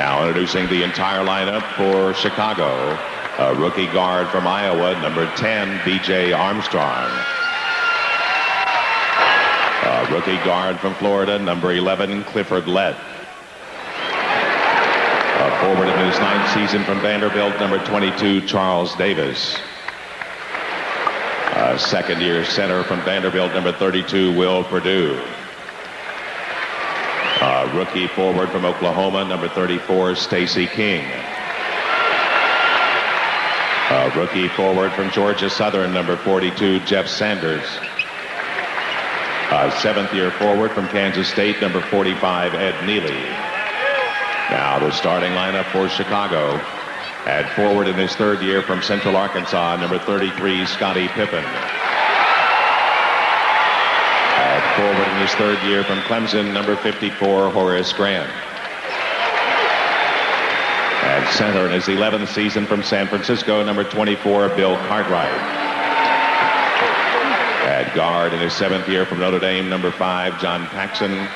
Now introducing the entire lineup for Chicago. A rookie guard from Iowa, number 10, B.J. Armstrong. A rookie guard from Florida, number 11, Clifford Lett. A forward in his 9th season from Vanderbilt, number 22, Charles Davis. A second-year center from Vanderbilt, number 32, Will Perdue. A rookie forward from Oklahoma, number 34, Stacey King. A rookie forward from Georgia Southern, number 42, Jeff Sanders. A 7th-year forward from Kansas State, number 45, Ed Neely. Now the starting lineup for Chicago. At forward in his 3rd year from Central Arkansas, number 33, Scottie Pippen. At forward in his 3rd year from Clemson, number 54, Horace Grant. At center in his 11th season from San Francisco, number 24, Bill Cartwright. At guard in his 7th year from Notre Dame, number 5, John Paxson.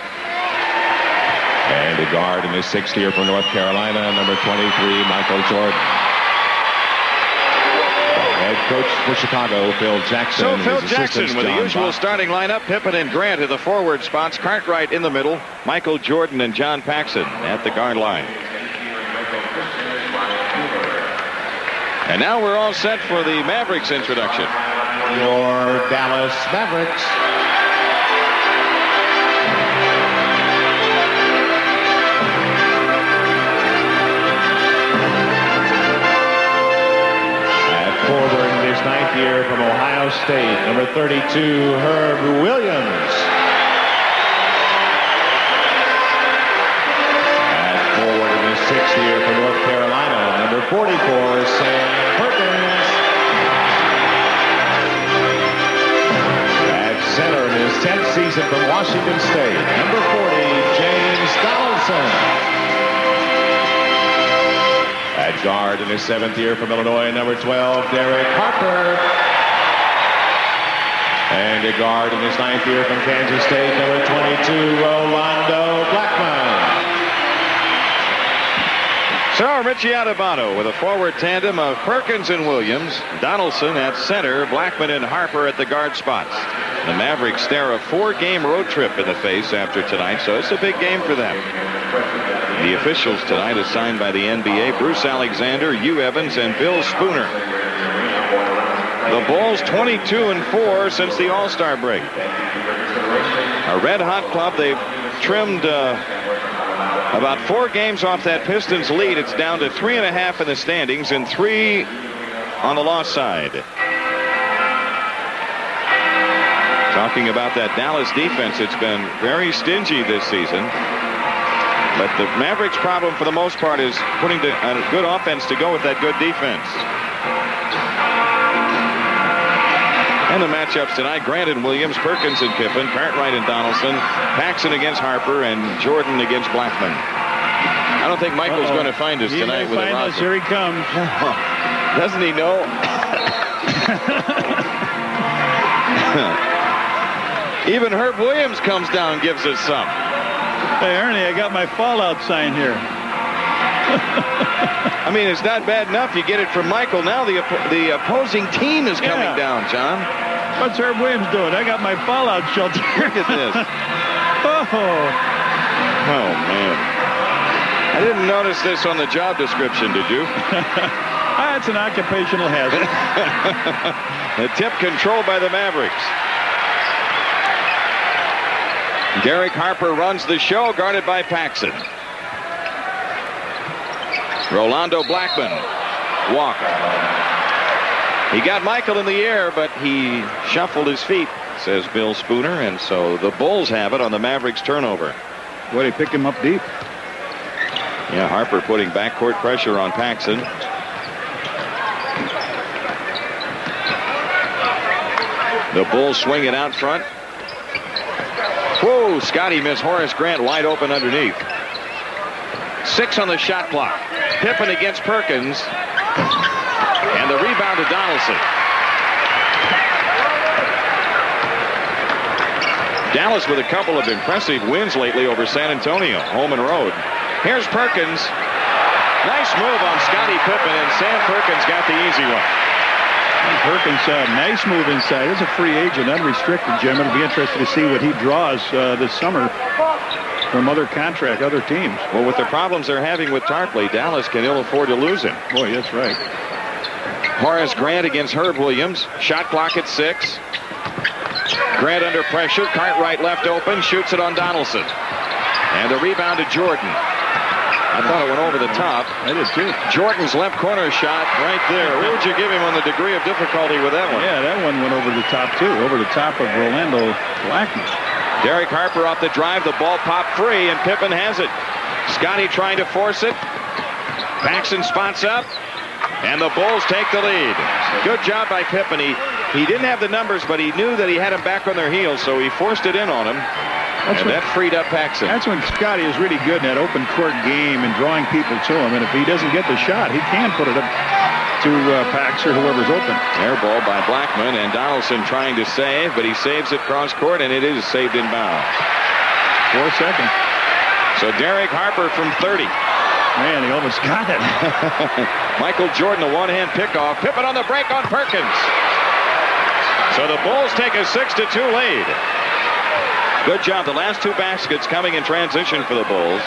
And a guard in his 6th year from North Carolina, number 23, Michael Jordan. Head coach for Chicago, Phil Jackson. So Phil Jackson with the usual starting lineup. Pippen and Grant at the forward spots. Cartwright in the middle. Michael Jordan and John Paxson at the guard line. And now we're all set for the Mavericks introduction. Your Dallas Mavericks. At forward in his 9th year from Ohio State, number 32, Herb Williams. At forward in his 6th year from North Carolina, number 44, Sam Perkins. At center in his 10th season from Washington State, number 40, James Donaldson. At guard in his 7th year from Illinois, number 12, Derek Harper. And a guard in his 9th year from Kansas State, number 22, Rolando Blackman. So Richie Addabano with a forward tandem of Perkins and Williams. Donaldson at center, Blackman and Harper at the guard spots. The Mavericks stare a 4-game road trip in the face after tonight, so it's a big game for them. The officials tonight assigned by the NBA, Bruce Alexander, Hugh Evans, and Bill Spooner. The Bulls 22-4 since the All-Star break. A red-hot club. They've trimmed about 4 games off that Pistons lead. It's down to 3.5 in the standings and 3 on the loss side. Talking about that Dallas defense, it's been very stingy this season. But the Mavericks' problem for the most part is putting a good offense to go with that good defense. And the matchups tonight, Grant and Williams, Perkins and Pippen, Cartwright and Donaldson, Paxson against Harper, and Jordan against Blackman. I don't think Michael's going to find us tonight with a roster. Here he comes. Doesn't he know? Even Herb Williams comes down and gives us some. Hey, Ernie, I got my fallout sign here. I mean, it's not bad enough you get it from Michael. Now the opposing team is coming down, John. What's Herb Williams doing? I got my fallout shelter. Look at this. Oh, man. I didn't notice this on the job description, did you? That's an occupational hazard. The tip controlled by the Mavericks. Derek Harper runs the show, guarded by Paxson. Rolando Blackman. Walker. He got Michael in the air, but he shuffled his feet, says Bill Spooner, and so the Bulls have it on the Mavericks turnover. Boy, they picked him up deep. Yeah, Harper putting backcourt pressure on Paxson. The Bulls swing it out front. Whoa, Scotty missed Horace Grant wide open underneath. 6 on the shot clock. Pippen against Perkins. And the rebound to Donaldson. Dallas with a couple of impressive wins lately over San Antonio, home and road. Here's Perkins. Nice move on Scottie Pippen, and Sam Perkins got the easy one. Perkins, nice move inside. He's a free agent, unrestricted, Jim. It'll be interesting to see what he draws this summer from other teams. Well, with the problems they're having with Tarpley, Dallas can ill afford to lose him. Boy, that's right. Horace Grant against Herb Williams. Shot clock at 6. Grant under pressure. Cartwright left open. Shoots it on Donaldson. And the rebound to Jordan. I thought it went over the top. I did too. Jordan's left corner shot right there. What would you give him on the degree of difficulty with that one? Yeah, that one went over the top too. Over the top of Rolando Blackman. Derek Harper off the drive. The ball popped free, and Pippen has it. Scotty trying to force it. Paxson spots up, and the Bulls take the lead. Good job by Pippen. He didn't have the numbers, but he knew that he had them back on their heels, so he forced it in on him. That freed up Paxson. That's when Scotty is really good in that open court game and drawing people to him. And if he doesn't get the shot, he can put it up to Pax or whoever's open. Air ball by Blackman, and Donaldson trying to save, but he saves it cross court, and it is saved in bounds. 4 seconds. So Derek Harper from 30. Man, he almost got it. Michael Jordan, a one-hand pickoff. Pippen on the break on Perkins. So the Bulls take a 6-2 lead. Good job. The last 2 baskets coming in transition for the Bulls.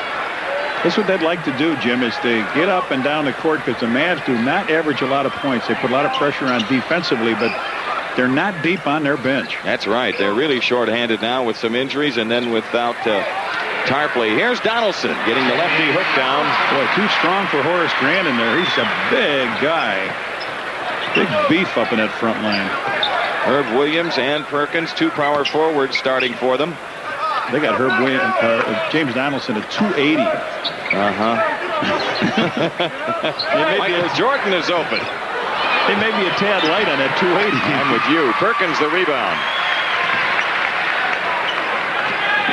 That's what they'd like to do, Jim, is to get up and down the court, because the Mavs do not average a lot of points. They put a lot of pressure on defensively, but they're not deep on their bench. That's right. They're really short-handed now with some injuries, and then without Tarpley. Here's Donaldson getting the lefty hook down. Boy, too strong for Horace Grant in there. He's a big guy. Big beef up in that front line. Herb Williams and Perkins, 2 power forwards starting for them. They got James Donaldson at 280. Michael Jordan is open. They may be a tad light on that 280. I'm with you. Perkins the rebound.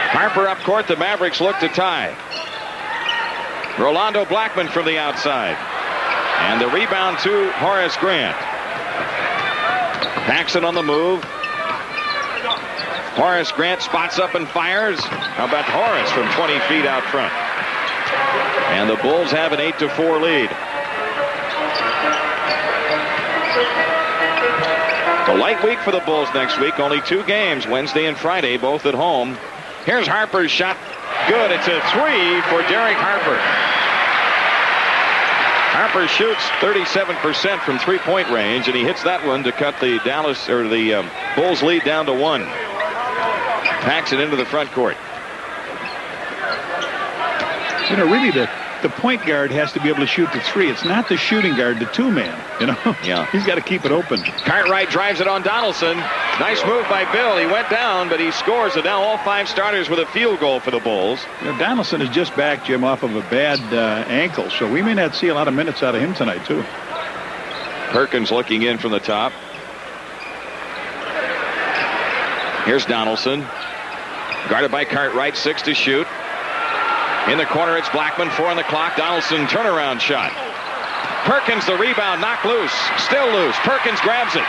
Harper up court. The Mavericks look to tie. Rolando Blackman from the outside. And the rebound to Horace Grant. Paxson on the move. Horace Grant spots up and fires. How about Horace from 20 feet out front? And the Bulls have an 8-4 lead. A light week for the Bulls next week. Only 2 games, Wednesday and Friday, both at home. Here's Harper's shot. Good. It's a 3 for Derek Harper. Harper shoots 37% from three-point range, and he hits that one to cut the Bulls lead down to 1. Paxson into the front court. You know, really the point guard has to be able to shoot the 3. It's not the shooting guard, the 2-man. You know, yeah, he's got to keep it open. Cartwright drives it on Donaldson. Nice move by Bill. He went down, but he scores. And now all 5 starters with a field goal for the Bulls. You know, Donaldson is just back, Jim, off of a bad ankle, so we may not see a lot of minutes out of him tonight, too. Perkins looking in from the top. Here's Donaldson. Guarded by Cartwright, 6 to shoot. In the corner, it's Blackman, 4 on the clock. Donaldson turnaround shot. Perkins the rebound, knocked loose. Still loose. Perkins grabs it.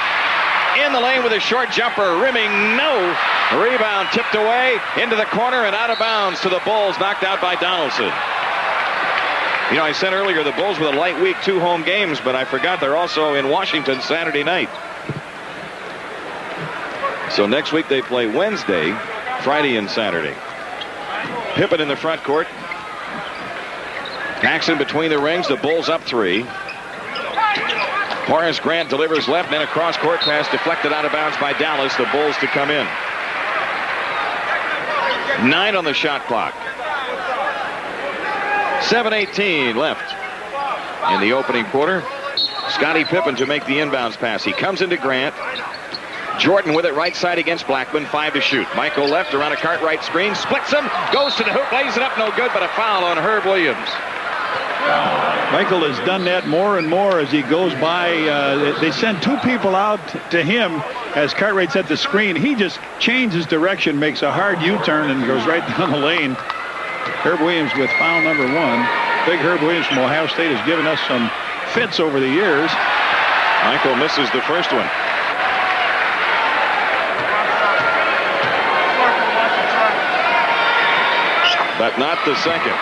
In the lane with a short jumper, rimming, no. Rebound tipped away into the corner and out of bounds to the Bulls, knocked out by Donaldson. You know, I said earlier the Bulls with a light week, 2 home games, but I forgot they're also in Washington Saturday night. So next week they play Wednesday, Friday, and Saturday. Pippen in the front court. Paxson between the rings. The Bulls up 3. Horace Grant delivers left, and then a cross-court pass deflected out of bounds by Dallas. The Bulls to come in. 9 on the shot clock. 7:18 left in the opening quarter. Scottie Pippen to make the inbounds pass. He comes into Grant. Jordan with it right side against Blackman. 5 to shoot. Michael left around a Cartwright screen. Splits him. Goes to the hoop. Lays it up. No good, but a foul on Herb Williams. Michael has done that more and more as he goes by. They send 2 people out to him as Cartwright's at the screen. He just changes direction, makes a hard U-turn, and goes right down the lane. Herb Williams with foul number 1. Big Herb Williams from Ohio State has given us some fits over the years. Michael misses the first one. But not the second.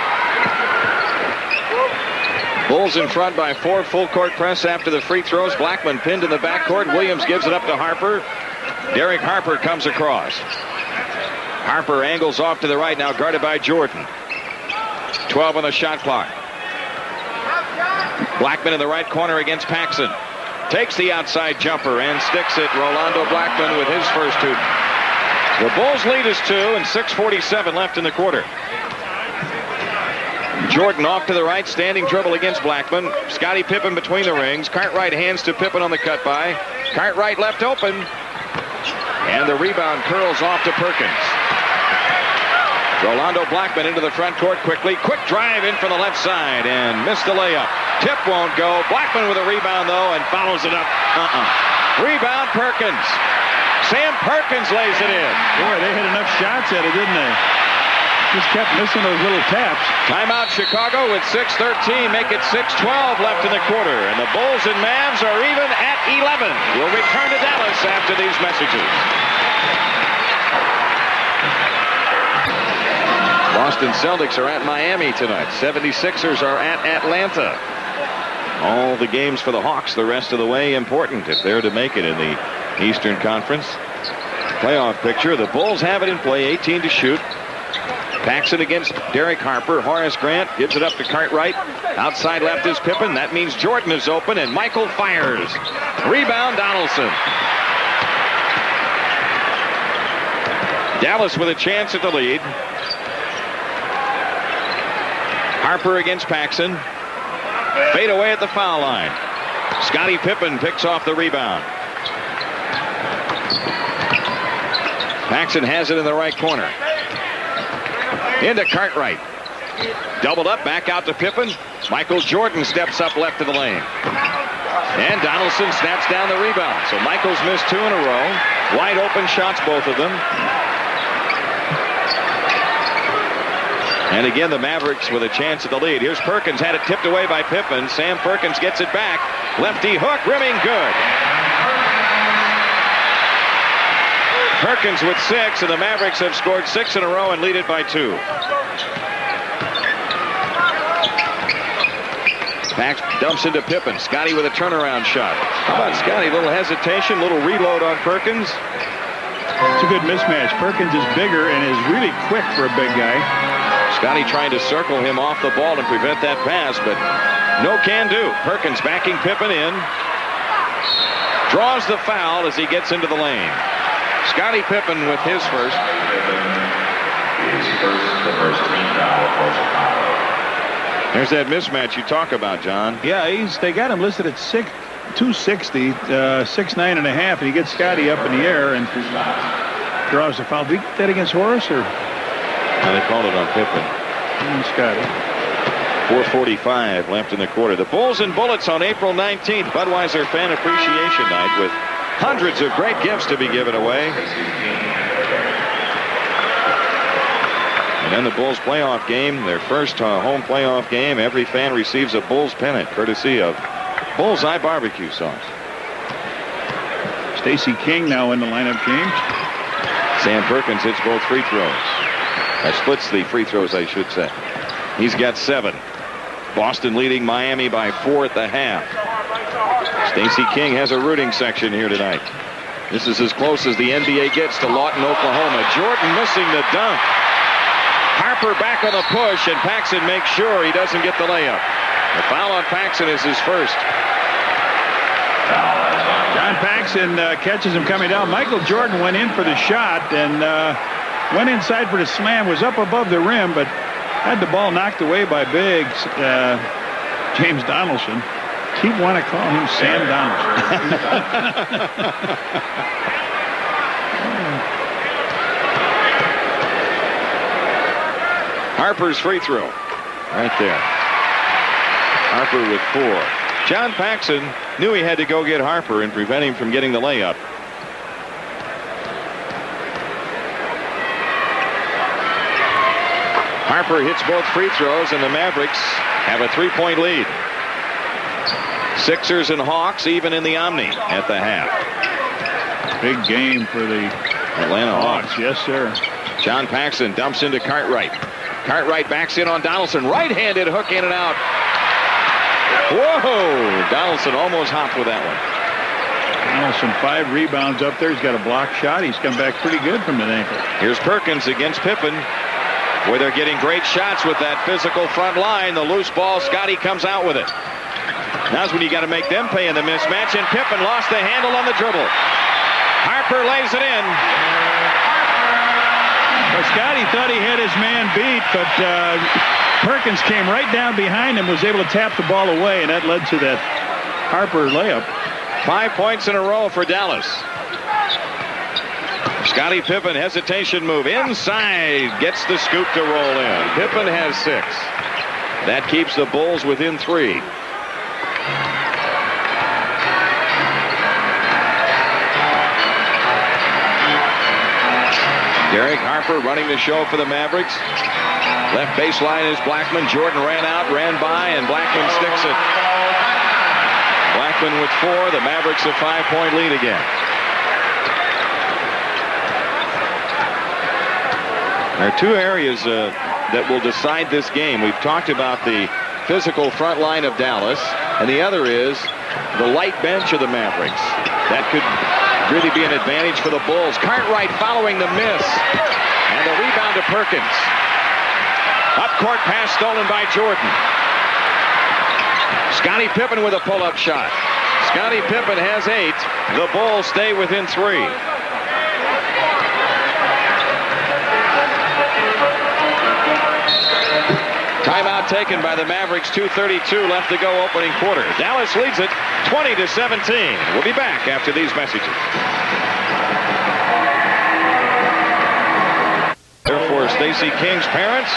Bulls in front by 4. Full court press after the free throws. Blackman pinned in the backcourt. Williams gives it up to Harper. Derek Harper comes across. Harper angles off to the right, now guarded by Jordan. 12 on the shot clock. Blackman in the right corner against Paxson. Takes the outside jumper and sticks it. Rolando Blackman with his first two. The Bulls lead is 2 and 6:47 left in the quarter. Jordan off to the right, standing dribble against Blackman. Scottie Pippen between the rings. Cartwright hands to Pippen on the cut by. Cartwright left open. And the rebound curls off to Perkins. Rolando Blackman into the front court quickly. Quick drive in from the left side and missed the layup. Tip won't go. Blackman with a rebound though and follows it up. Rebound Perkins. Sam Perkins lays it in. Boy, they hit enough shots at it, didn't they? Just kept missing those little taps. Timeout Chicago with 6:13. Make it 6:12 left in the quarter. And the Bulls and Mavs are even at 11. We'll return to Dallas after these messages. Boston Celtics are at Miami tonight. 76ers are at Atlanta. All the games for the Hawks the rest of the way important if they're to make it in the Eastern Conference playoff picture. The Bulls have it in play, 18 to shoot. Paxson against Derek Harper. Horace Grant gives it up to Cartwright. Outside left is Pippen. That means Jordan is open and Michael fires. Rebound Donaldson. Dallas with a chance at the lead. Harper against Paxson. Fade away at the foul line. Scottie Pippen picks off the rebound. Paxson has it in the right corner. Into Cartwright. Doubled up, back out to Pippen. Michael Jordan steps up left of the lane. And Donaldson snaps down the rebound. So Michael's missed 2 in a row. Wide open shots, both of them. And again, the Mavericks with a chance at the lead. Here's Perkins, had it tipped away by Pippen. Sam Perkins gets it back. Lefty hook, rimming good. Perkins with 6, and the Mavericks have scored 6 in a row and lead it by 2. Pax dumps into Pippen. Scottie with a turnaround shot. How about Scottie? Little hesitation, little reload on Perkins. It's a good mismatch. Perkins is bigger and is really quick for a big guy. Scottie trying to circle him off the ball and prevent that pass, but no can do. Perkins backing Pippen in. Draws the foul as he gets into the lane. Scottie Pippen with his first. The first team foul for Chicago. There's that mismatch you talk about, John. Yeah, they got him listed at 260, 6'9.5", and he gets Scottie up in the air and draws the foul. Did he get that against Horace or? No, they called it on Pippen. And Scottie. 4:45 left in the quarter. The Bulls and Bullets on April 19th. Budweiser Fan Appreciation Night with hundreds of great gifts to be given away. And then the Bulls playoff game, their first home playoff game. Every fan receives a Bulls pennant courtesy of Bullseye barbecue sauce. Stacey King now in the lineup, James. Sam Perkins hits both free throws. Splits the free throws, I should say. He's got 7. Boston leading Miami by 4 at the half. Stacey King has a rooting section here tonight. This is as close as the NBA gets to Lawton, Oklahoma. Jordan missing the dunk. Harper back on the push, and Paxson makes sure he doesn't get the layup. The foul on Paxson is his first. John Paxson catches him coming down. Michael Jordan went in for the shot and went inside for the slam, was up above the rim, but had the ball knocked away by big James Donaldson. Keep want to call him Sam Donaldson. Harper's free throw. Right there. Harper with 4. John Paxson knew he had to go get Harper and prevent him from getting the layup. Harper hits both free throws, and the Mavericks have a 3-point lead. Sixers and Hawks even in the Omni at the half. Big game for the Atlanta Hawks. Yes, sir. John Paxson dumps into Cartwright. Cartwright backs in on Donaldson. Right-handed hook in and out. Whoa! Donaldson almost hopped with that one. Donaldson 5 rebounds up there. He's got a block shot. He's come back pretty good from that ankle. Here's Perkins against Pippen, where they're getting great shots with that physical front line. The loose ball, Scotty comes out with it. Now's when you got to make them pay in the mismatch, and Pippen lost the handle on the dribble. Harper lays it in. Well, Scotty thought he had his man beat, but Perkins came right down behind him, was able to tap the ball away, and that led to that Harper layup. 5 points in a row for Dallas. Scottie Pippen, hesitation move inside, gets the scoop to roll in. Pippen has 6. That keeps the Bulls within 3. Derek Harper running the show for the Mavericks. Left baseline is Blackman. Jordan ran out, ran by, and Blackman sticks it. Blackman with 4. The Mavericks a 5-point lead again. There are 2 areas that will decide this game. We've talked about the physical front line of Dallas, and the other is the light bench of the Mavericks. That could really be an advantage for the Bulls. Cartwright following the miss, and the rebound to Perkins. Up court pass stolen by Jordan. Scottie Pippen with a pull-up shot. Scottie Pippen has 8. The Bulls stay within 3. Timeout taken by the Mavericks. 2:32 left to go, opening quarter. Dallas leads it 20-17. We'll be back after these messages. Therefore, Stacey King's parents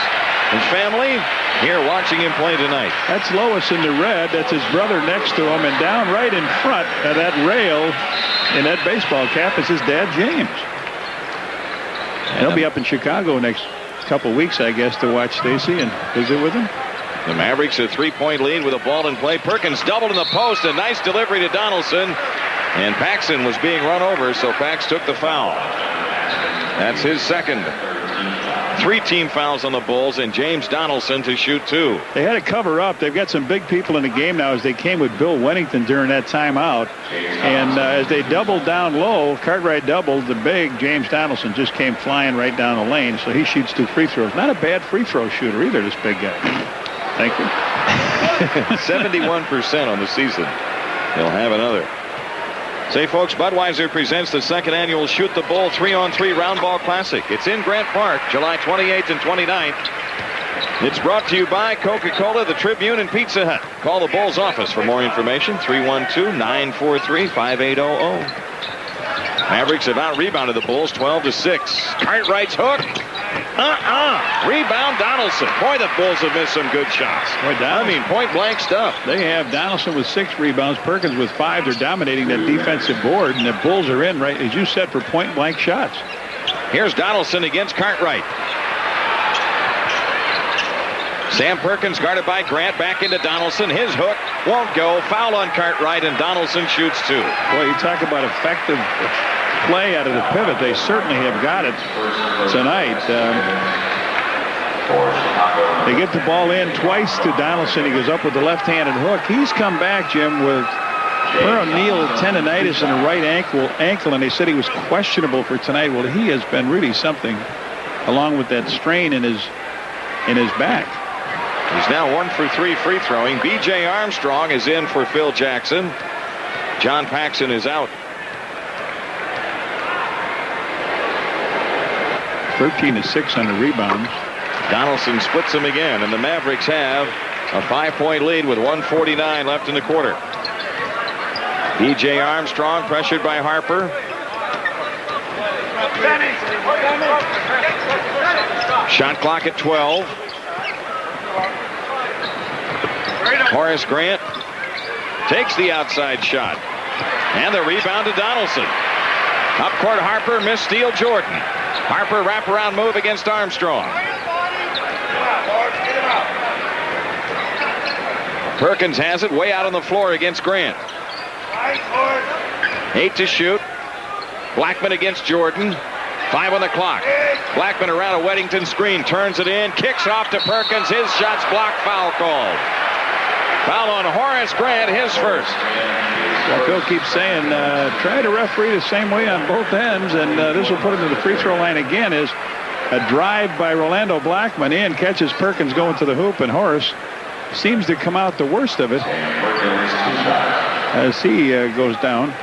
and family here watching him play tonight. That's Lois in the red. That's his brother next to him, and down right in front of that rail in that baseball cap is his dad, James. And he'll be up in Chicago next couple weeks, I guess, to watch Stacey and visit with him. The Mavericks a 3-point lead with a ball in play. Perkins doubled in the post. A nice delivery to Donaldson. And Paxson was being run over, so Pax took the foul. That's his second. 3 team fouls on the Bulls, and James Donaldson to shoot 2. They had to cover up. They've got some big people in the game now, as they came with Bill Wennington during that timeout. And as they doubled down low, Cartwright doubled, the big James Donaldson just came flying right down the lane, so he shoots 2 free throws. Not a bad free throw shooter either, this big guy. Thank you. 71% on the season. He'll have another. Say, folks, Budweiser presents the second annual Shoot the Bull 3-on-3 Round Ball Classic. It's in Grant Park, July 28th and 29th. It's brought to you by Coca-Cola, the Tribune, and Pizza Hut. Call the Bulls office for more information, 312-943-5800. Mavericks have out-rebounded the Bulls 12-6. Cartwright's hook. Rebound Donaldson. Boy, the Bulls have missed some good shots. Boy, I mean, point-blank stuff. They have Donaldson with 6 rebounds, Perkins with 5. They're dominating that defensive board, and the Bulls are in, right, as you said, for point-blank shots. Here's Donaldson against Cartwright. Sam Perkins guarded by Grant. Back into Donaldson. His hook won't go. Foul on Cartwright, and Donaldson shoots 2. Boy, you talk about effective play out of the pivot. They certainly have got it tonight. They get the ball in twice to Donaldson. He goes up with the left-handed hook. He's come back, Jim, with peroneal tendonitis in the right ankle, and they said he was questionable for tonight. Well, he has been really something, along with that strain in his back. He's now 1 for 3 free throwing. B.J. Armstrong is in for Phil Jackson. John Paxson is out. 13-6 on the rebounds. Donaldson splits him again, and the Mavericks have a 5-point lead with 1:49 left in the quarter. B.J. Armstrong pressured by Harper. Shot clock at 12. Horace Grant takes the outside shot. And the rebound to Donaldson. Up court, Harper, missed steal, Jordan. Harper wraparound move against Armstrong. Perkins has it way out on the floor against Grant. 8 to shoot. Blackman against Jordan. 5 on the clock. Blackman around a Weddington screen, turns it in, kicks off to Perkins. His shot's blocked, foul called. Foul on Horace Grant, his first. Well, Phil keeps saying, try to referee the same way on both ends, and this will put him to the free throw line again. Is a drive by Rolando Blackman in, catches Perkins going to the hoop, and Horace seems to come out the worst of it as he goes down,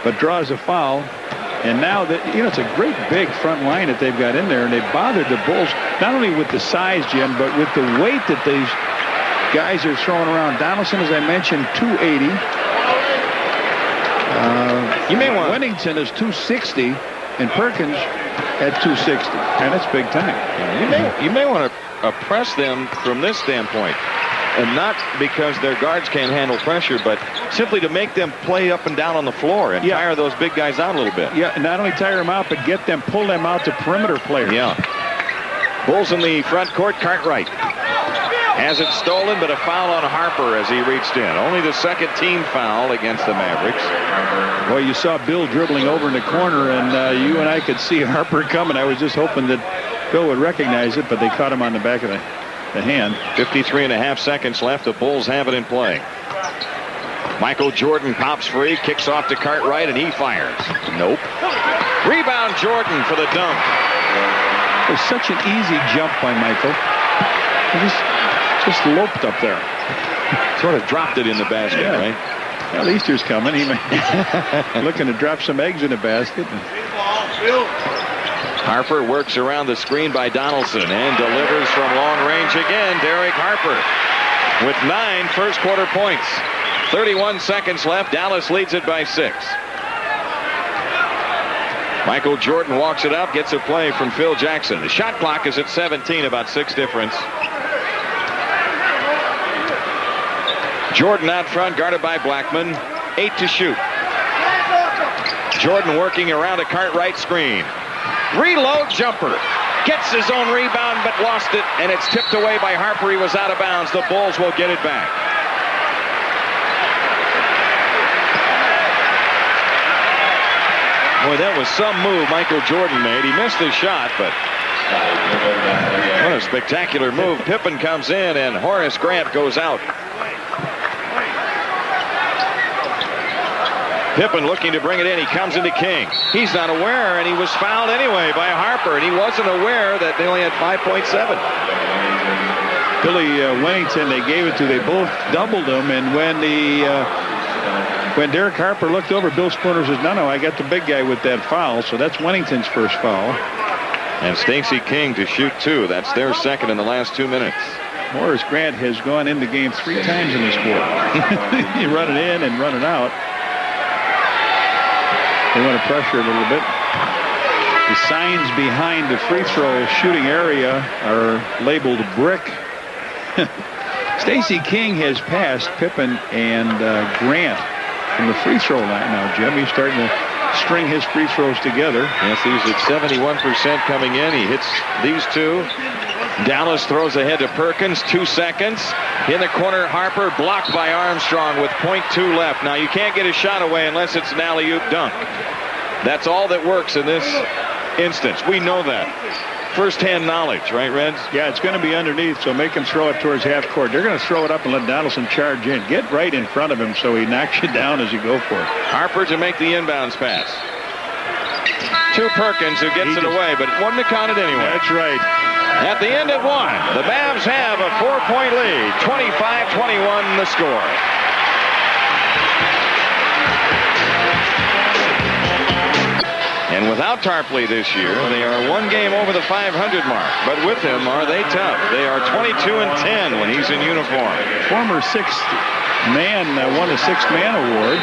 but draws a foul. And now that, it's a great big front line that they've got in there, and they bothered the Bulls not only with the size, Jim, but with the weight that these guys are throwing around. Donaldson, as I mentioned, 280. You may want Wennington is 260, and Perkins at 260, and that's big time. You may want to press them from this standpoint. And not because their guards can't handle pressure, but simply to make them play up and down on the floor and tire those big guys out a little bit. Yeah, not only tire them out, but pull them out to perimeter players. Yeah. Bulls in the front court. Cartwright has it stolen, but a foul on Harper as he reached in. Only the second team foul against the Mavericks. Well, you saw Bill dribbling over in the corner, and you and I could see Harper coming. I was just hoping that Bill would recognize it, but they caught him on the back of the hand. 53.5 seconds left. The Bulls have it in play. Michael Jordan pops free, kicks off to Cartwright, and he fires. Nope. Rebound Jordan for the dunk. It was such an easy jump by Michael. He just loped up there. Sort of dropped it in the basket, right? Well, Easter's coming. He may looking to drop some eggs in the basket. Harper works around the screen by Donaldson and delivers from long range again. Derek Harper with 9 first quarter points. 31 seconds left. Dallas leads it by 6. Michael Jordan walks it up, gets a play from Phil Jackson. The shot clock is at 17, about 6 difference. Jordan out front, guarded by Blackman. 8 to shoot. Jordan working around a Cartwright screen. Reload jumper. Gets his own rebound, but lost it, and it's tipped away by Harper. He was out of bounds. The Bulls will get it back. Boy, that was some move Michael Jordan made. He missed his shot, but what a spectacular move. Pippen comes in, and Horace Grant goes out. Pippen looking to bring it in. He comes into King. He's not aware, and he was fouled anyway by Harper, and he wasn't aware that they only had 5.7. Billy Wennington, they gave it to. They both doubled him, and when Derek Harper looked over, Bill Spooner says, no, I got the big guy with that foul. So that's Wennington's first foul. And Stacey King to shoot 2. That's their second in the last 2 minutes. Horace Grant has gone in the game 3 times in this quarter. You run it in and run it out. They want to pressure it a little bit. The signs behind the free throw shooting area are labeled brick. Stacey King has passed Pippen and Grant from the free throw line now, Jim. He's starting to string his free throws together. Yes, he's at 71% coming in. He hits these 2. Dallas throws ahead to Perkins. 2 seconds. In the corner, Harper blocked by Armstrong with .2 left. Now, you can't get a shot away unless it's an alley-oop dunk. That's all that works in this instance. We know that. First-hand knowledge, right, Reds? Yeah, it's going to be underneath, so make him throw it towards half court. They're going to throw it up and let Donaldson charge in. Get right in front of him so he knocks you down as you go for it. Harper to make the inbounds pass. To Perkins, who gets it away, but one to count it anyway. That's right. At the end of 1, the Mavs have a 4-point lead. 25-21 the score. And without Tarpley this year, they are 1 game over the 500 mark. But with him, are they tough? They are 22-10 when he's in uniform. Former 6th man won the 6th man award.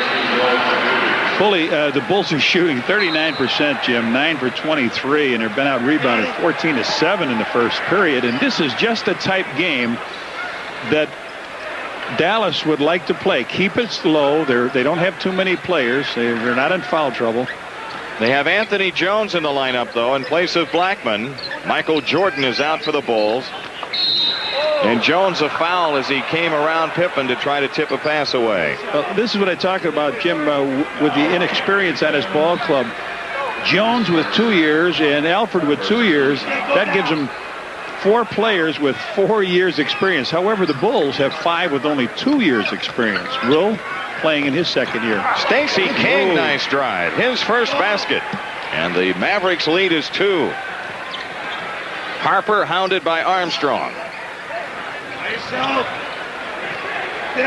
The Bulls are shooting 39%, Jim, 9 for 23, and they've been out rebounded 14-7 in the first period. And this is just the type game that Dallas would like to play. Keep it slow. They don't have too many players. They're not in foul trouble. They have Anthony Jones in the lineup, though, in place of Blackman. Michael Jordan is out for the Bulls. And Jones a foul as he came around Pippen to try to tip a pass away. This is what I talk about, Jim, with the inexperience at his ball club. Jones with 2 years and Alford with 2 years, that gives him 4 players with 4 years experience. However, the Bulls have 5 with only 2 years experience. Will playing in his second year. Stacey King, nice drive. His first basket. And the Mavericks lead is 2. Harper hounded by Armstrong.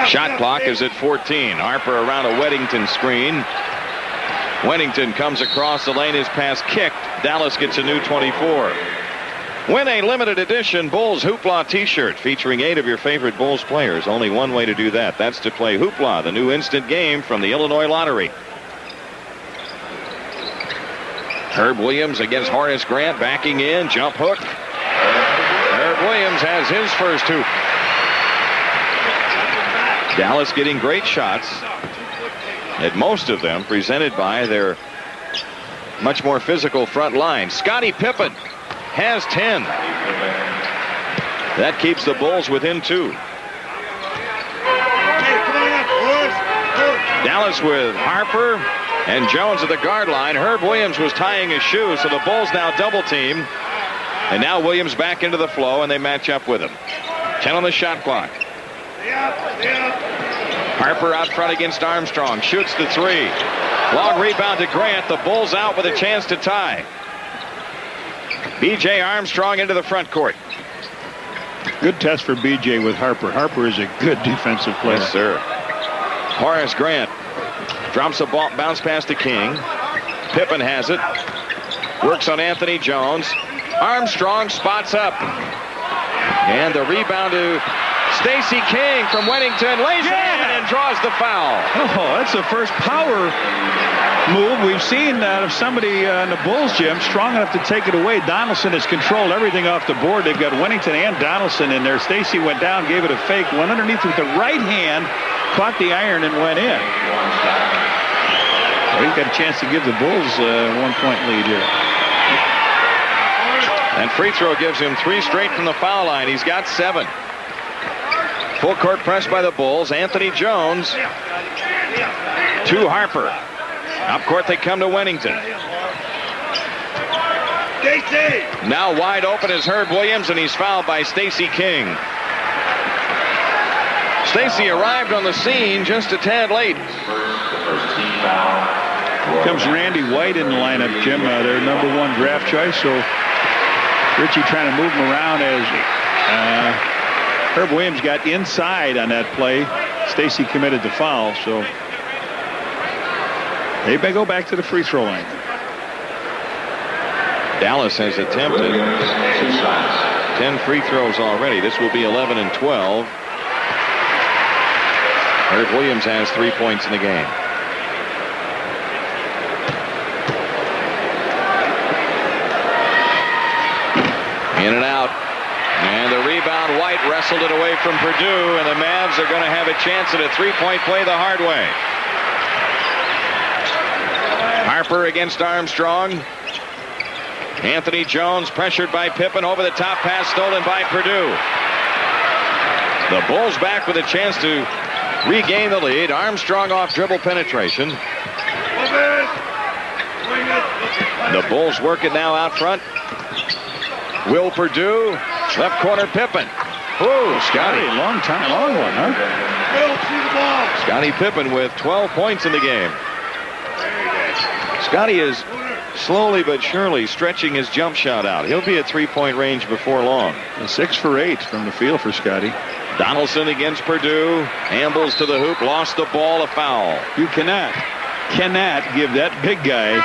Shot clock is at 14. Harper around a Weddington screen. Weddington comes across the lane. His pass kicked. Dallas gets a new 24. Win a limited edition Bulls Hoopla t-shirt featuring 8 of your favorite Bulls players. Only one way to do that. That's to play Hoopla, the new instant game from the Illinois Lottery. Herb Williams against Horace Grant, backing in, jump hook. Herb Williams has his first hoop. Dallas getting great shots, and most of them presented by their much more physical front line. Scottie Pippen has 10. That keeps the Bulls within 2. Dallas with Harper and Jones at the guard line. Herb Williams was tying his shoe, so the Bulls now double team. And now Williams back into the flow, and they match up with him. 10 on the shot clock. Harper out front against Armstrong. Shoots the 3. Long rebound to Grant. The Bulls out with a chance to tie. B.J. Armstrong into the front court. Good test for B.J. with Harper. Harper is a good defensive player. Yes, sir. Horace Grant drops a ball, bounce pass to King. Pippen has it. Works on Anthony Jones. Armstrong spots up. And the rebound to Stacey King from Weddington. Lays it in and draws the foul. Oh, that's the first power move we've seen out of somebody in the Bulls gym strong enough to take it away. Donaldson has controlled everything off the board. They've got Weddington and Donaldson in there. Stacey went down, gave it a fake, went underneath with the right hand, caught the iron and went in. Well, he's got a chance to give the Bulls a 1-point lead here. And free throw gives him 3 straight from the foul line. He's got 7. Full court press by the Bulls. Anthony Jones to Harper. Up court they come to Weddington. Now wide open is Herb Williams, and he's fouled by Stacey King. Stacey arrived on the scene just a tad late. Comes Randy White in the lineup, Jim. Their #1 draft choice. So Richie trying to move him around as Herb Williams got inside on that play. Stacey committed the foul, so they may go back to the free throw line. Dallas has attempted 10 free throws already. This will be 11 and 12. Herb Williams has 3 points in the game. In and out. And the rebound, White wrestled it away from Purdue, and the Mavs are going to have a chance at a 3-point play the hard way. Harper against Armstrong. Anthony Jones pressured by Pippen, over the top pass stolen by Purdue. The Bulls back with a chance to regain the lead. Armstrong off dribble penetration. The Bulls work it now out front. Will Purdue, left corner Pippen. Oh, Scotty, long one, huh? Scottie Pippen with 12 points in the game. Scotty is slowly but surely stretching his jump shot out. He'll be at 3-point range before long. 6 for 8 from the field for Scotty. Donaldson against Purdue. Ambles to the hoop, lost the ball, a foul. You cannot give that big guy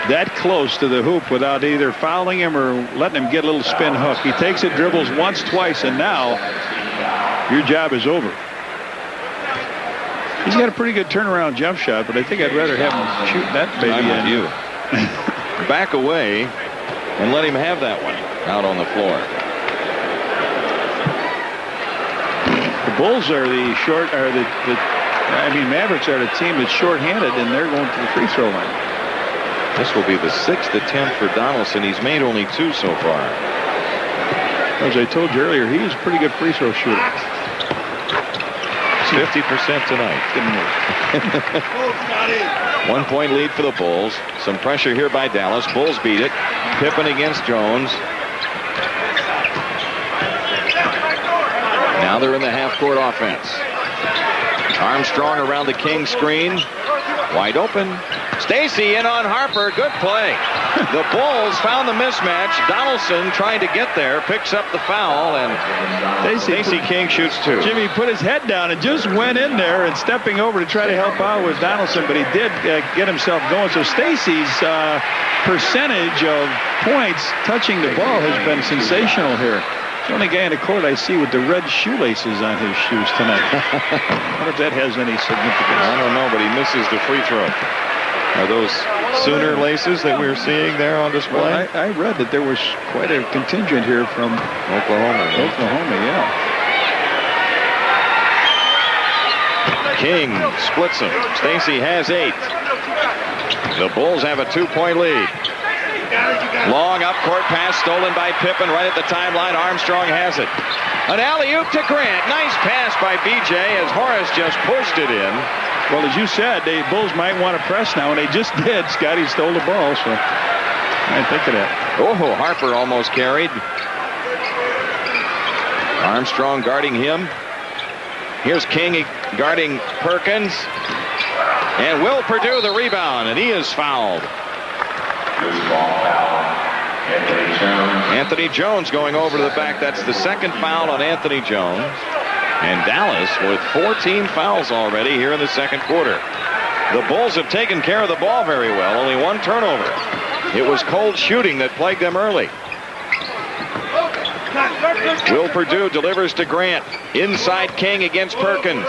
that close to the hoop without either fouling him or letting him get a little spin hook. He takes it, dribbles once, twice, and now your job is over. He's got a pretty good turnaround jump shot, but I think I'd rather have him shoot that baby. I'm with you. Back away and let him have that one out on the floor. The Bulls are Mavericks are the team that's short-handed, and they're going to the free throw line. This will be the 6th attempt for Donaldson. He's made only 2 so far. As I told you earlier, he's a pretty good free throw shooter. 50% tonight. 1-point lead for the Bulls. Some pressure here by Dallas. Bulls beat it. Pippen against Jones. Now they're in the half-court offense. Armstrong around the King screen. Wide open. Stacy in on Harper. Good play. The Bulls found the mismatch. Donaldson trying to get there. Picks up the foul, and Stacy King shoots two. Jimmy put his head down and just went in there and stepping over to try to help out with Donaldson, but he did get himself going. So Stacy's percentage of points touching the ball has been sensational here. The only guy in the court I see with the red shoelaces on his shoes tonight. I wonder if that has any significance. I don't know, but he misses the free throw. Are those Sooner laces that we're seeing there on display? Well, I read that there was quite a contingent here from Oklahoma. Yeah. King splits them. Stacy has 8. The Bulls have a 2-point lead. Long up-court pass stolen by Pippen right at the timeline. Armstrong has it. An alley-oop to Grant. Nice pass by B.J. as Horace just pushed it in. Well, as you said, the Bulls might want to press now, and they just did. Scotty stole the ball, so I think of that. Oh, Harper almost carried. Armstrong guarding him. Here's King guarding Perkins. And Will Perdue the rebound, and he is fouled. Anthony Jones going over to the back. That's the second foul on Anthony Jones. And Dallas with 14 fouls already here in the second quarter. The Bulls have taken care of the ball very well. Only 1 turnover. It was cold shooting that plagued them early. Will Perdue delivers to Grant. Inside King against Perkins.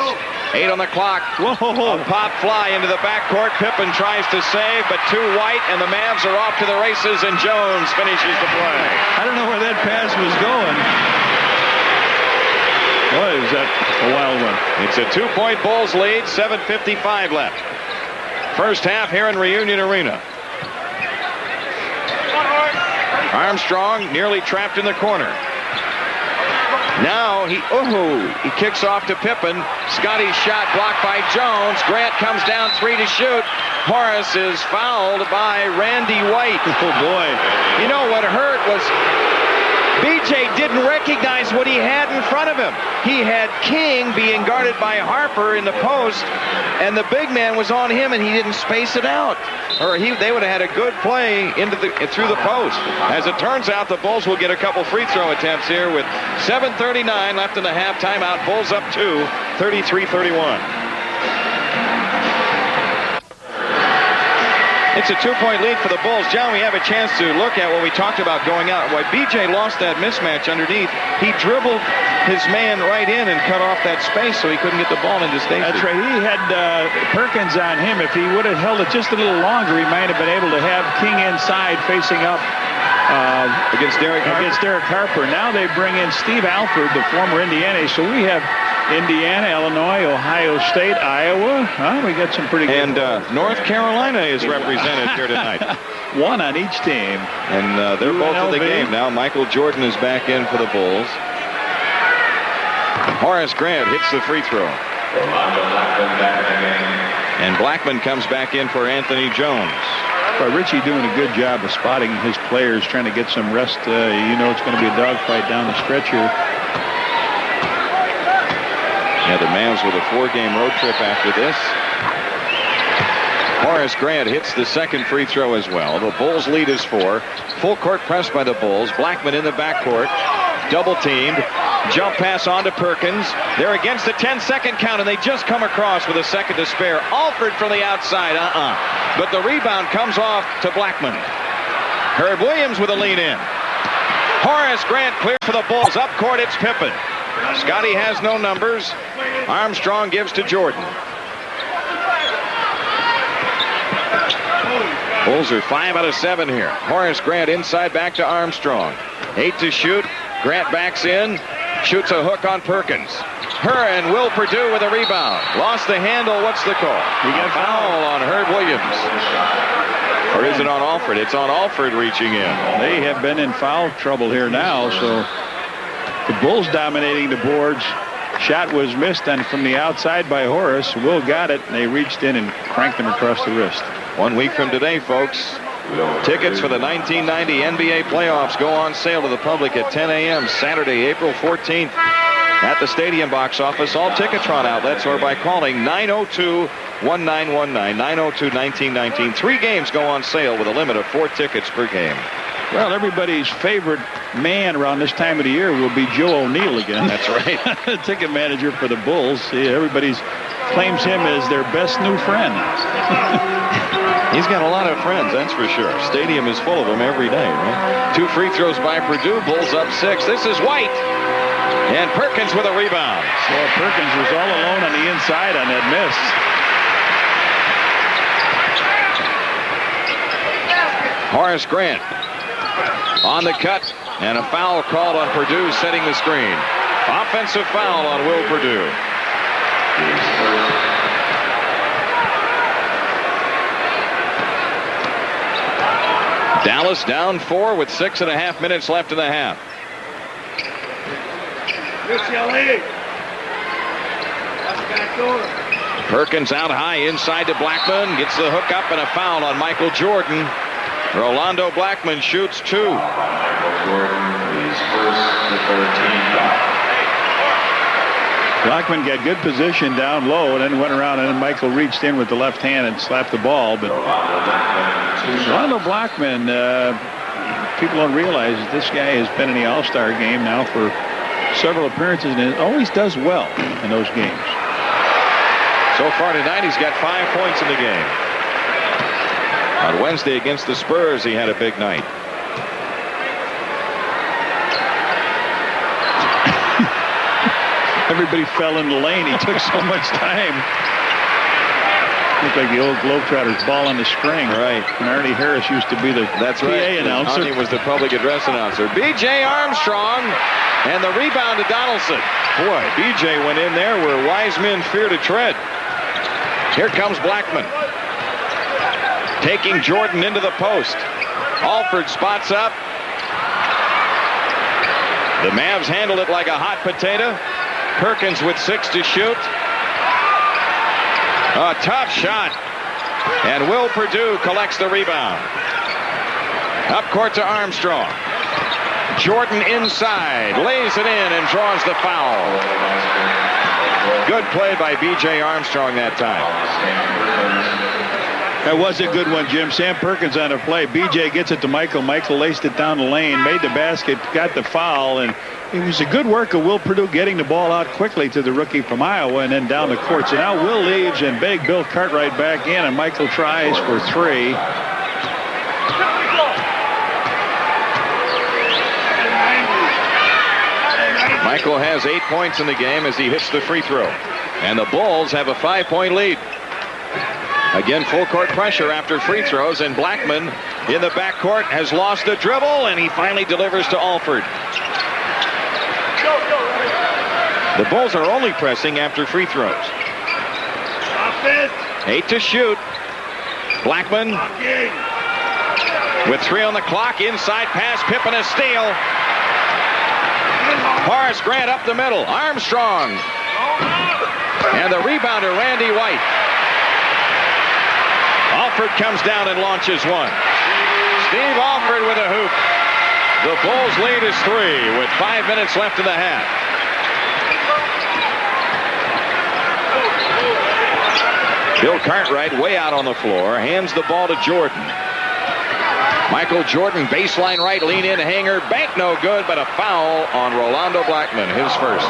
8 on the clock. Whoa. A pop fly into the backcourt. Pippen tries to save, but too white, and the Mavs are off to the races, and Jones finishes the play. I don't know where that pass was going. Boy, is that a wild one. It's a 2-point Bulls lead, 7:55 left. First half here in Reunion Arena. Armstrong nearly trapped in the corner. Now he kicks off to Pippen. Scotty's shot blocked by Jones. Grant comes down 3 to shoot. Horace is fouled by Randy White. Oh boy. You know what hurt was B.J. didn't recognize what he had in front of him. He had King being guarded by Harper in the post, and the big man was on him, and he didn't space it out. Or they would have had a good play through the post. As it turns out, the Bulls will get a couple free throw attempts here with 7:39 left in the half timeout. Bulls up 2, 33-31. It's a 2-point lead for the Bulls. John, we have a chance to look at what we talked about going out. Why B.J. lost that mismatch underneath. He dribbled his man right in and cut off that space so he couldn't get the ball into Stacy. That's right. He had Perkins on him. If he would have held it just a little longer, he might have been able to have King inside facing up against Derek Harper. Now they bring in Steve Alford, the former Indiana. So we have Indiana, Illinois, Ohio State, Iowa. We got some pretty good. And North Carolina is represented here tonight. One on each team. And they're both in the game now. Michael Jordan is back in for the Bulls. Horace Grant hits the free throw. And Blackman comes back in for Anthony Jones. Well, Richie doing a good job of spotting his players, trying to get some rest. You know it's going to be a dogfight down the stretch here. Yeah, the Mavs with a 4-game road trip after this. Horace Grant hits the second free throw as well. The Bulls lead is 4. Full court press by the Bulls. Blackman in the backcourt. Double teamed. Jump pass on to Perkins. They're against the 10-second count, and they just come across with a second to spare. Alford from the outside. But the rebound comes off to Blackman. Herb Williams with a lean in. Horace Grant clears for the Bulls. Up court, it's Pippen. Scotty has no numbers. Armstrong gives to Jordan. Bulls are 5 out of 7 here. Horace Grant inside back to Armstrong. 8 to shoot. Grant backs in. Shoots a hook on Perkins. And Will Perdue with a rebound. Lost the handle. What's the call? He got foul on Herb Williams. Or is it on Alford? It's on Alford reaching in. They have been in foul trouble here now, so the Bulls dominating the boards. Shot was missed and from the outside by Horace. Will got it, and they reached in and cranked him across the wrist. 1 week from today, folks, tickets for the 1990 NBA playoffs go on sale to the public at 10 a.m. Saturday, April 14th. at the stadium box office, all Ticketron outlets, or by calling 902-1919, 902-1919. 3 games go on sale with a limit of 4 tickets per game. Well, everybody's favorite man around this time of the year will be Joe O'Neill again. That's right. Ticket manager for the Bulls. See, everybody claims him as their best new friend. He's got a lot of friends, that's for sure. Stadium is full of them every day, right? 2 free throws by Purdue. Bulls up 6. This is White. And Perkins with a rebound. So Perkins was all alone on the inside on that miss. Horace Grant on the cut, and a foul called on Purdue setting the screen. Offensive foul on Will Purdue. Dallas down 4 with 6.5 minutes left in the half. Perkins out high inside to Blackman, gets the hook up, and a foul on Michael Jordan. Rolando Blackman shoots 2. Blackman got good position down low and then went around, and then Michael reached in with the left hand and slapped the ball. But Rolando Blackman, people don't realize that this guy has been in the All-Star game now for several appearances, and it always does well in those games. So far tonight, he's got 5 points in the game. On Wednesday against the Spurs, he had a big night. Everybody fell in the lane. He took so much time. Looked like the old Globetrotters ball on the string. Right. And Arnie Harris used to be the PA announcer. Arnie was the public address announcer. B.J. Armstrong, and the rebound to Donaldson. Boy, B.J. went in there where wise men fear to tread. Here comes Blackman. Taking Jordan into the post. Alford spots up. The Mavs handled it like a hot potato. Perkins with 6 to shoot. A tough shot. And Will Purdue collects the rebound. Up court to Armstrong. Jordan inside. Lays it in and draws the foul. Good play by B.J. Armstrong that time. That was a good one, Jim. Sam Perkins on a play. B.J. gets it to Michael. Michael laced it down the lane, made the basket, got the foul, and it was a good work of Will Purdue getting the ball out quickly to the rookie from Iowa and then down the court. So now Will leaves and big Bill Cartwright back in, and Michael tries for 3. Michael has 8 points in the game as he hits the free throw. And the Bulls have a 5-point lead. Again, full court pressure after free throws, and Blackman in the backcourt has lost the dribble, and he finally delivers to Alford. The Bulls are only pressing after free throws. 8 to shoot. Blackman with 3 on the clock. Inside pass. Pippen a steal. Horace Grant up the middle. Armstrong. And the rebounder, Randy White. Alford comes down and launches one. Steve Alford with a hoop. The Bulls lead is 3 with 5 minutes left in the half. Bill Cartwright way out on the floor, hands the ball to Jordan. Michael Jordan, baseline right, lean in, hanger, bank no good, but a foul on Rolando Blackman, his first.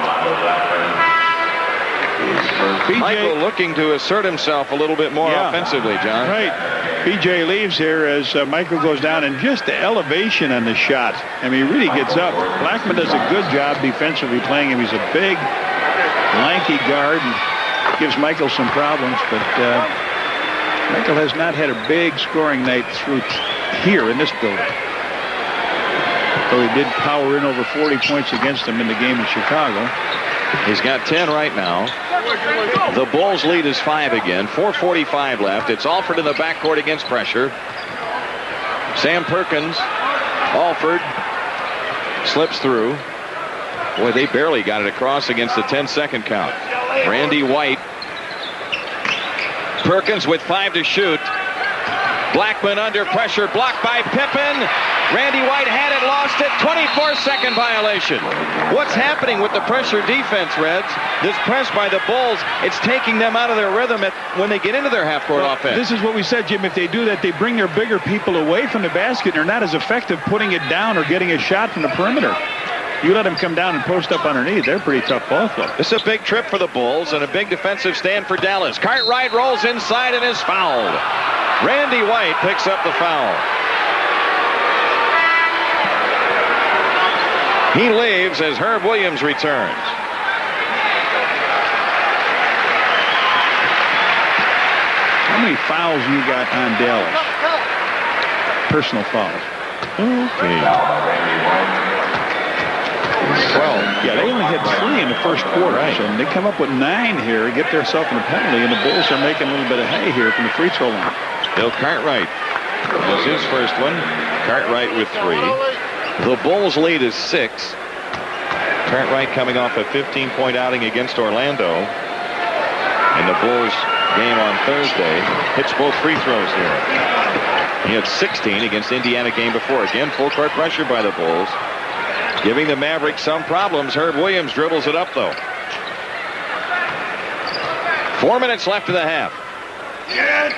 Michael looking to assert himself a little bit more offensively, John. Right. BJ leaves here as Michael goes down, and just the elevation on the shot. I mean, he really gets up. Blackman does a good job defensively playing him. He's a big, lanky guard and gives Michael some problems, but Michael has not had a big scoring night through here in this building. Though he did power in over 40 points against him in the game in Chicago. He's got 10 right now. The Bulls lead is 5 again. 4:45 left. It's Alford in the backcourt against pressure. Sam Perkins. Alford slips through. Boy, they barely got it across against the 10-second count. Randy White. Perkins with 5 to shoot. Blackman under pressure, blocked by Pippen. Randy White had it, lost it. 24-second violation. What's happening with the pressure defense, Reds? This press by the Bulls, it's taking them out of their rhythm when they get into their half-court offense. This is what we said, Jim. If they do that, they bring their bigger people away from the basket and are not as effective putting it down or getting a shot from the perimeter. You let them come down and post up underneath. They're a pretty tough ball club. This is a big trip for the Bulls and a big defensive stand for Dallas. Cartwright rolls inside and is fouled. Randy White picks up the foul. He leaves as Herb Williams returns. How many fouls you got on Dallas? Personal fouls. Okay. 12. Yeah, they only had 3 in the first quarter. Right. So they come up with 9 here and get themselves in a penalty, and the Bulls are making a little bit of hay here from the free throw line. Bill Cartwright was his first one. Cartwright with 3. The Bulls' lead is 6. Cartwright coming off a 15-point outing against Orlando. In the Bulls game on Thursday, hits both free throws here. He had 16 against Indiana game before. Again, full court pressure by the Bulls, giving the Mavericks some problems. Herb Williams dribbles it up, though. 4 minutes left in the half.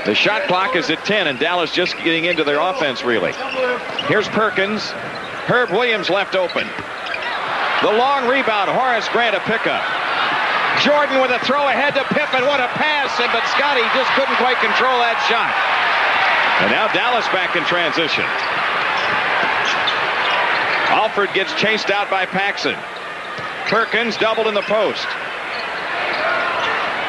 The shot clock is at 10, and Dallas just getting into their offense, really. Here's Perkins. Herb Williams left open. The long rebound. Horace Grant a pickup. Jordan with a throw ahead to Pippen. What a pass, but Scotty just couldn't quite control that shot. And now Dallas back in transition. Alford gets chased out by Paxson. Perkins doubled in the post.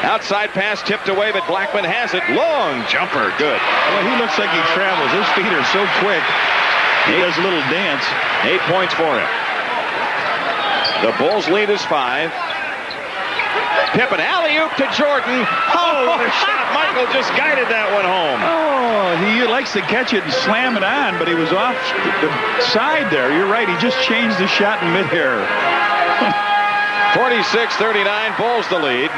Outside pass tipped away, but Blackman has it. Long jumper. Good. Well, he looks like he travels. His feet are so quick. He does a little dance. 8 points for him. The Bulls' lead is 5. Pippen alley-oop to Jordan. Oh, what a shot. Michael just guided that one home. Oh, he likes to catch it and slam it on, but he was off the side there. You're right. He just changed the shot in midair. 46-39, Bulls the lead.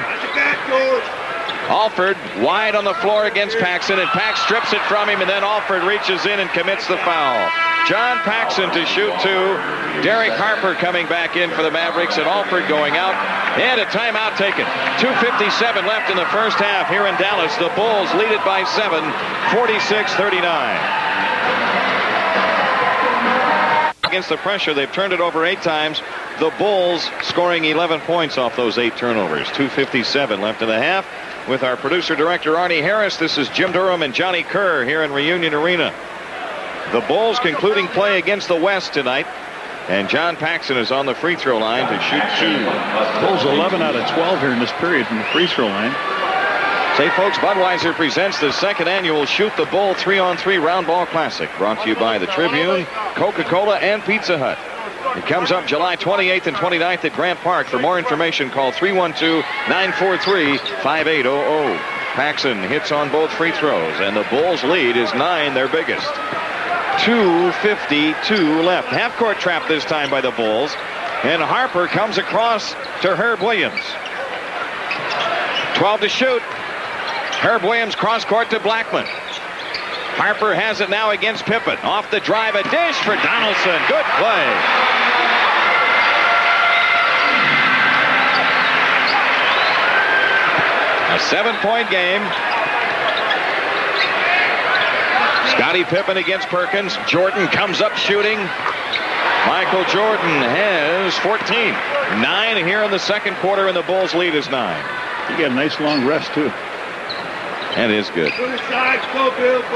Alford wide on the floor against Paxson, and Pax strips it from him, and then Alford reaches in and commits the foul. John Paxson to shoot 2. Derek Harper coming back in for the Mavericks, and Alford going out. And a timeout taken. 2:57 left in the first half here in Dallas. The Bulls lead it by 7, 46-39. Against the pressure, they've turned it over 8 times. The Bulls scoring 11 points off those 8 turnovers. 2:57 left in the half. With our producer-director Arnie Harris, this is Jim Durham and Johnny Kerr here in Reunion Arena. The Bulls concluding play against the West tonight. And John Paxson is on the free throw line to shoot 2. Bulls 11 out of 12 here in this period from the free throw line. Say, folks, Budweiser presents the second annual Shoot the Bull 3-on-3 Round Ball Classic, brought to you by the Tribune, Coca-Cola, and Pizza Hut. It comes up July 28th and 29th at Grant Park. For more information, call 312-943-5800. Paxson hits on both free throws, and the Bulls' lead is 9, their biggest. 2:52 left. Half-court trap this time by the Bulls, and Harper comes across to Herb Williams. 12 to shoot. Herb Williams cross-court to Blackman. Harper has it now against Pippen. Off the drive, a dish for Donaldson. Good play. A 7-point game. Scottie Pippen against Perkins. Jordan comes up shooting. Michael Jordan has 14. 9 here in the second quarter, and the Bulls' lead is 9. You got a nice long rest, too. That is good.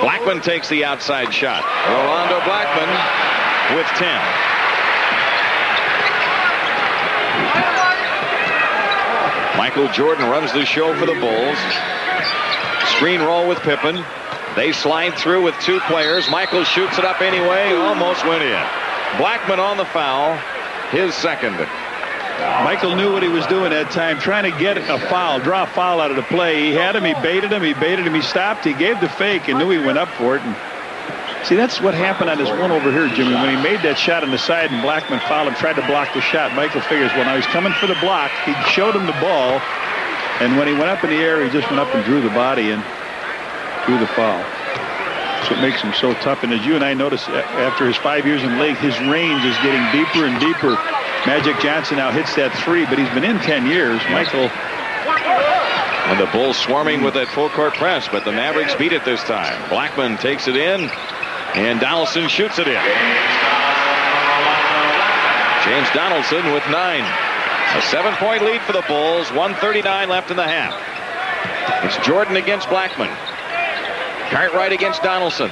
Blackman takes the outside shot. Rolando Blackman with 10. Michael Jordan runs the show for the Bulls. Screen roll with Pippen. They slide through with 2 players. Michael shoots it up anyway. Almost went in. Blackman on the foul. His second. Michael knew what he was doing that time, trying to get a foul, draw a foul out of the play. He had him, he baited him, he stopped, he gave the fake and knew he went up for it. And see, that's what happened on this one over here, Jimmy. When he made that shot on the side and Blackman fouled him, tried to block the shot, Michael figures, well, now he's coming for the block. He showed him the ball, and when he went up in the air, he just went up and drew the body and drew the foul. That's what makes him so tough. And as you and I noticed, after his 5 years in the league, his range is getting deeper and deeper. Magic Johnson now hits that 3, but he's been in 10 years. Michael. And the Bulls swarming with that full court press, but the Mavericks beat it this time. Blackman takes it in, and Donaldson shoots it in. James Donaldson with 9. A 7-point lead for the Bulls. 1:39 left in the half. It's Jordan against Blackman. Cartwright against Donaldson.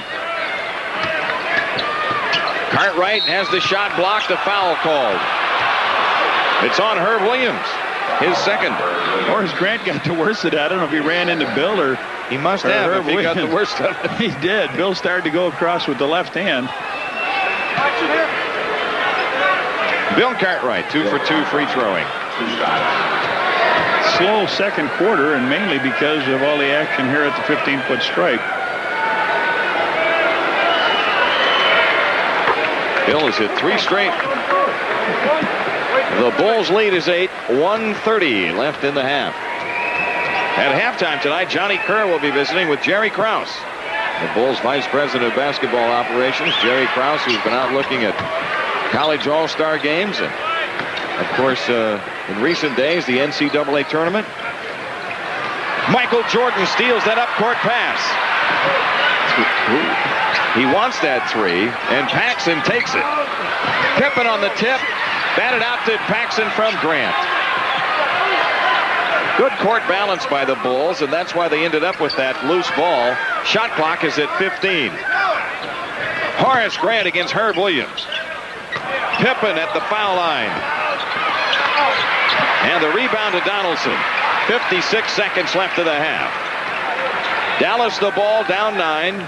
Cartwright has the shot blocked, a foul called. It's on Herb Williams, his second. Horace Grant got the worst of that. I don't know if he ran into Bill or he must have if he got the worst of it. He did. Bill started to go across with the left hand. Bill Cartwright, 2 for 2 free throwing. Slow second quarter, and mainly because of all the action here at the 15-foot stripe. Bill has hit 3 straight. The Bulls lead is 8. 1:30 left in the half. At halftime tonight, Johnny Kerr will be visiting with Jerry Krause, the Bulls vice president of basketball operations. Jerry Krause, who's been out looking at college all-star games, and of course in recent days the NCAA tournament. Michael Jordan steals that up-court pass. He wants that 3, and Paxson takes it. Pippen on the tip, batted out to Paxson from Grant. Good court balance by the Bulls, and that's why they ended up with that loose ball. Shot clock is at 15. Horace Grant against Herb Williams. Pippen at the foul line. And the rebound to Donaldson. 56 seconds left of the half. Dallas the ball down 9.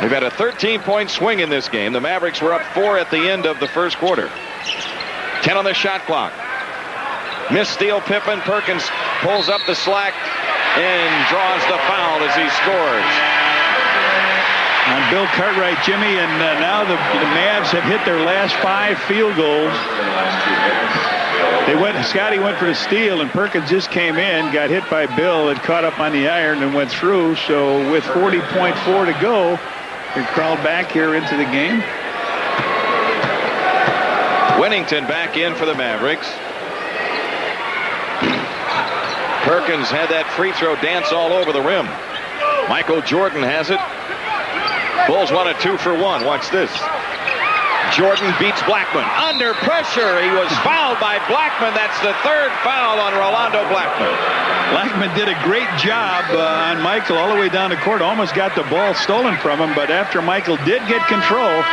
We've had a 13-point swing in this game. The Mavericks were up 4 at the end of the first quarter. 10 on the shot clock. Missed steal. Pippen. Perkins pulls up the slack and draws the foul as he scores. On Bill Cartwright, Jimmy, and now the Mavs have hit their last 5 field goals. Scotty went for the steal, and Perkins just came in, got hit by Bill, and caught up on the iron and went through. So with 40.4 to go, they crawled back here into the game. Winnington back in for the Mavericks. Perkins had that free throw dance all over the rim. Michael Jordan has it. Bulls won a 2 for 1. Watch this. Jordan beats Blackman. Under pressure. He was fouled by Blackman. That's the 3rd foul on Rolando Blackman. Blackman did a great job on Michael all the way down the court. Almost got the ball stolen from him, but after Michael did get control,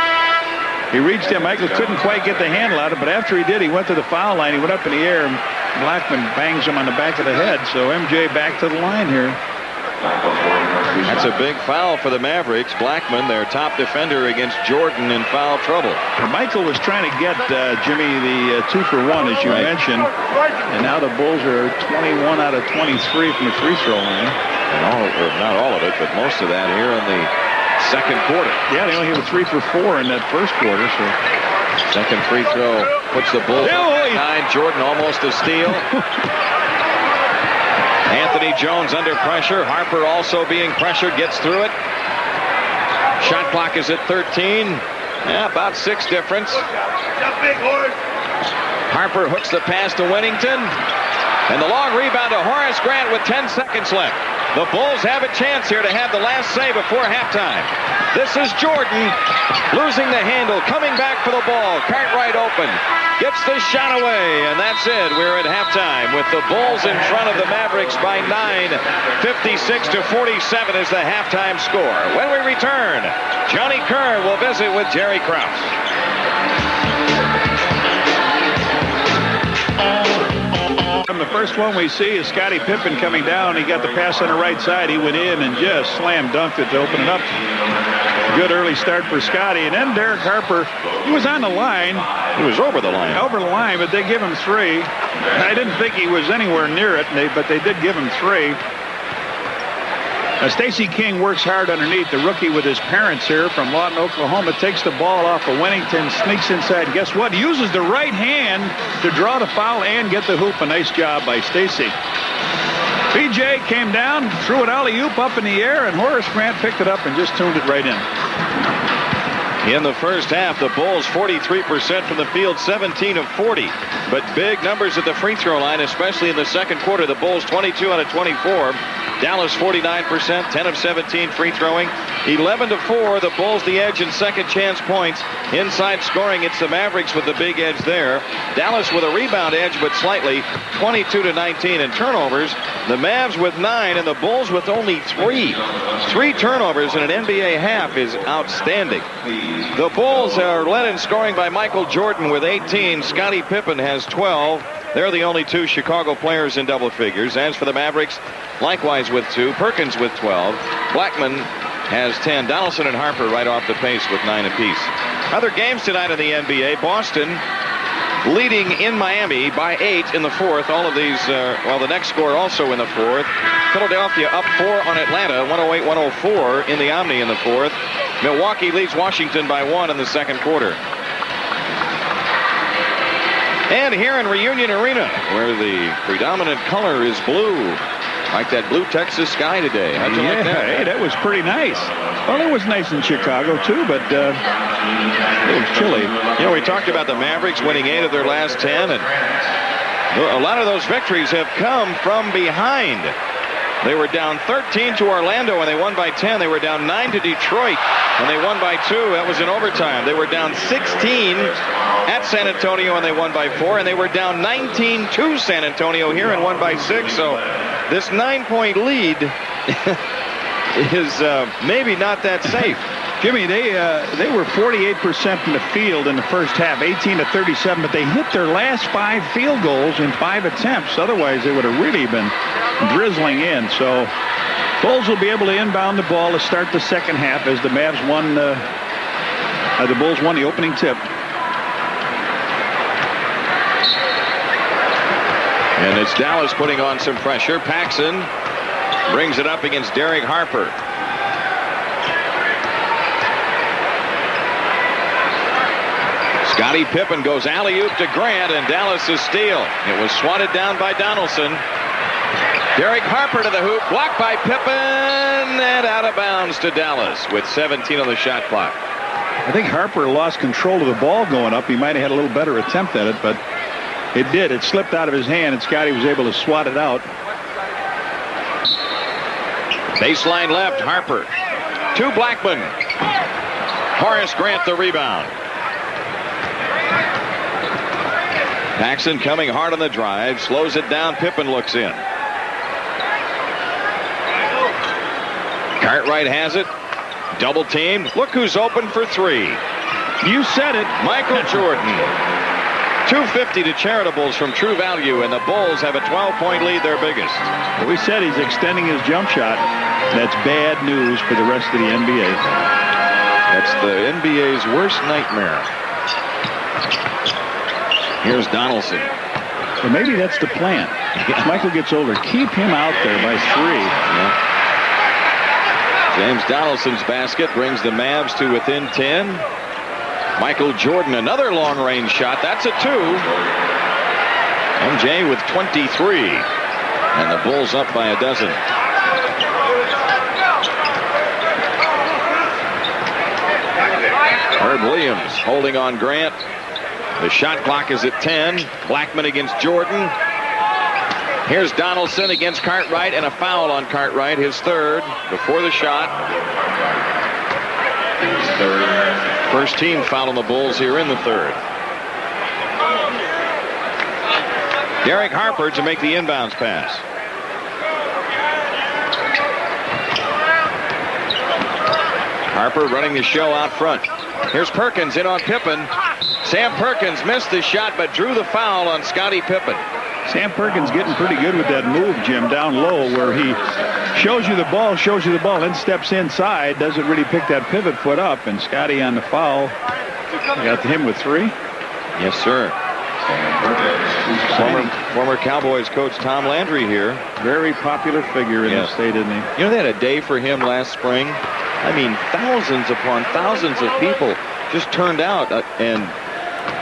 he reached him. Michael couldn't quite get the handle out of it, but after he did, he went to the foul line. He went up in the air, and Blackman bangs him on the back of the head. So MJ back to the line here. That's a big foul for the Mavericks. Blackman, their top defender, against Jordan in foul trouble. Michael was trying to get Jimmy the 2 for 1, as you mentioned, and now the Bulls are 21 out of 23 from the free throw line. And not all of it, but most of that here in the second quarter. Yeah, they only hit 3 for 4 in that first quarter. So second free throw puts the Bulls behind. Jordan almost a steal. Anthony Jones under pressure. Harper also being pressured, gets through it. Shot clock is at 13. Yeah, about 6 difference. Harper hooks the pass to Winnington. And the long rebound to Horace Grant with 10 seconds left. The Bulls have a chance here to have the last say before halftime. This is Jordan losing the handle, coming back for the ball. Cartwright open. Gets the shot away, and that's it. We're at halftime with the Bulls in front of the Mavericks by 9. 56-47 is the halftime score. When we return, Johnny Kerr will visit with Jerry Krause. The first one we see is Scottie Pippen coming down. He got the pass on the right side. He went in and just slam dunked it to open it up. Good early start for Scottie. And then Derek Harper, he was on the line. He was over the line. Over the line, but they give him 3. I didn't think he was anywhere near it, but they did give him 3. Stacey King works hard underneath. The rookie with his parents here from Lawton, Oklahoma, takes the ball off of Winnington, sneaks inside. Guess what? He uses the right hand to draw the foul and get the hoop. A nice job by Stacey. BJ came down, threw an alley-oop up in the air, and Horace Grant picked it up and just tuned it right in. In the first half, the Bulls 43% from the field, 17 of 40. But big numbers at the free throw line, especially in the second quarter. The Bulls 22 out of 24. Dallas 49%, 10 of 17 free throwing. 11 to 4. The Bulls the edge in second chance points. Inside scoring, it's the Mavericks with the big edge there. Dallas with a rebound edge, but slightly, 22 to 19 in turnovers. The Mavs with 9 and the Bulls with only 3. 3 turnovers in an NBA half is outstanding. The Bulls are led in scoring by Michael Jordan with 18. Scottie Pippen has 12. They're the only 2 Chicago players in double figures. As for the Mavericks, likewise with 2. Perkins with 12. Blackman has 10. Donaldson and Harper right off the pace with 9 apiece. Other games tonight in the NBA. Boston leading in Miami by 8 in the fourth. All of these, the next score also in the fourth. Philadelphia up 4 on Atlanta, 108-104 in the Omni in the fourth. Milwaukee leads Washington by 1 in the second quarter. And here in Reunion Arena, where the predominant color is blue, like that blue Texas sky today. How'd you like that? Hey, that was pretty nice. Well, it was nice in Chicago, too, but it was chilly. You know, we talked about the Mavericks winning 8 of their last 10, and a lot of those victories have come from behind. They were down 13 to Orlando, and they won by 10. They were down 9 to Detroit, and they won by 2. That was in overtime. They were down 16 at San Antonio, and they won by 4. And they were down 19 to San Antonio here and won by 6. So this 9-point lead is maybe not that safe. Jimmy, they were 48% from the field in the first half, 18 to 37, but they hit their last 5 field goals in 5 attempts. Otherwise, they would have really been drizzling in. So Bulls will be able to inbound the ball to start the second half as the Mavs won. The Bulls won the opening tip. And it's Dallas putting on some pressure. Paxson brings it up against Derek Harper. Scottie Pippen goes alley-oop to Grant, and Dallas' steal. It was swatted down by Donaldson. Derek Harper to the hoop, blocked by Pippen, and out of bounds to Dallas with 17 on the shot clock. I think Harper lost control of the ball going up. He might have had a little better attempt at it, but it did. It slipped out of his hand, and Scottie was able to swat it out. Baseline left, Harper to Blackman. Horace Grant the rebound. Paxson coming hard on the drive, slows it down. Pippen looks in. Cartwright has it. Double teamed. Look who's open for 3. You said it. Michael Jordan. 250 to Charitables from True Value, and the Bulls have a 12-point lead, their biggest. We said he's extending his jump shot. That's bad news for the rest of the NBA. That's the NBA's worst nightmare. Here's Donaldson. Well, maybe that's the plan. As Michael gets older, keep him out there by 3. Yeah. James Donaldson's basket brings the Mavs to within 10. Michael Jordan, another long-range shot. That's a 2. MJ with 23. And the Bulls up by a dozen. Herb Williams holding on Grant. The shot clock is at 10. Blackman against Jordan. Here's Donaldson against Cartwright, and a foul on Cartwright, his 3rd before the shot. First team foul on the Bulls here in the 3rd. Derek Harper to make the inbounds pass. Harper running the show out front. Here's Perkins in on Pippen. Sam Perkins missed the shot but drew the foul on Scottie Pippen. Sam Perkins getting pretty good with that move, Jim, down low, where he shows you the ball, then steps inside, doesn't really pick that pivot foot up, and Scottie on the foul. Got to him with 3. Yes, sir. Former Cowboys coach Tom Landry here. Very popular figure in the state, isn't he? You know, they had a day for him last spring. I mean, thousands upon thousands of people just turned out, and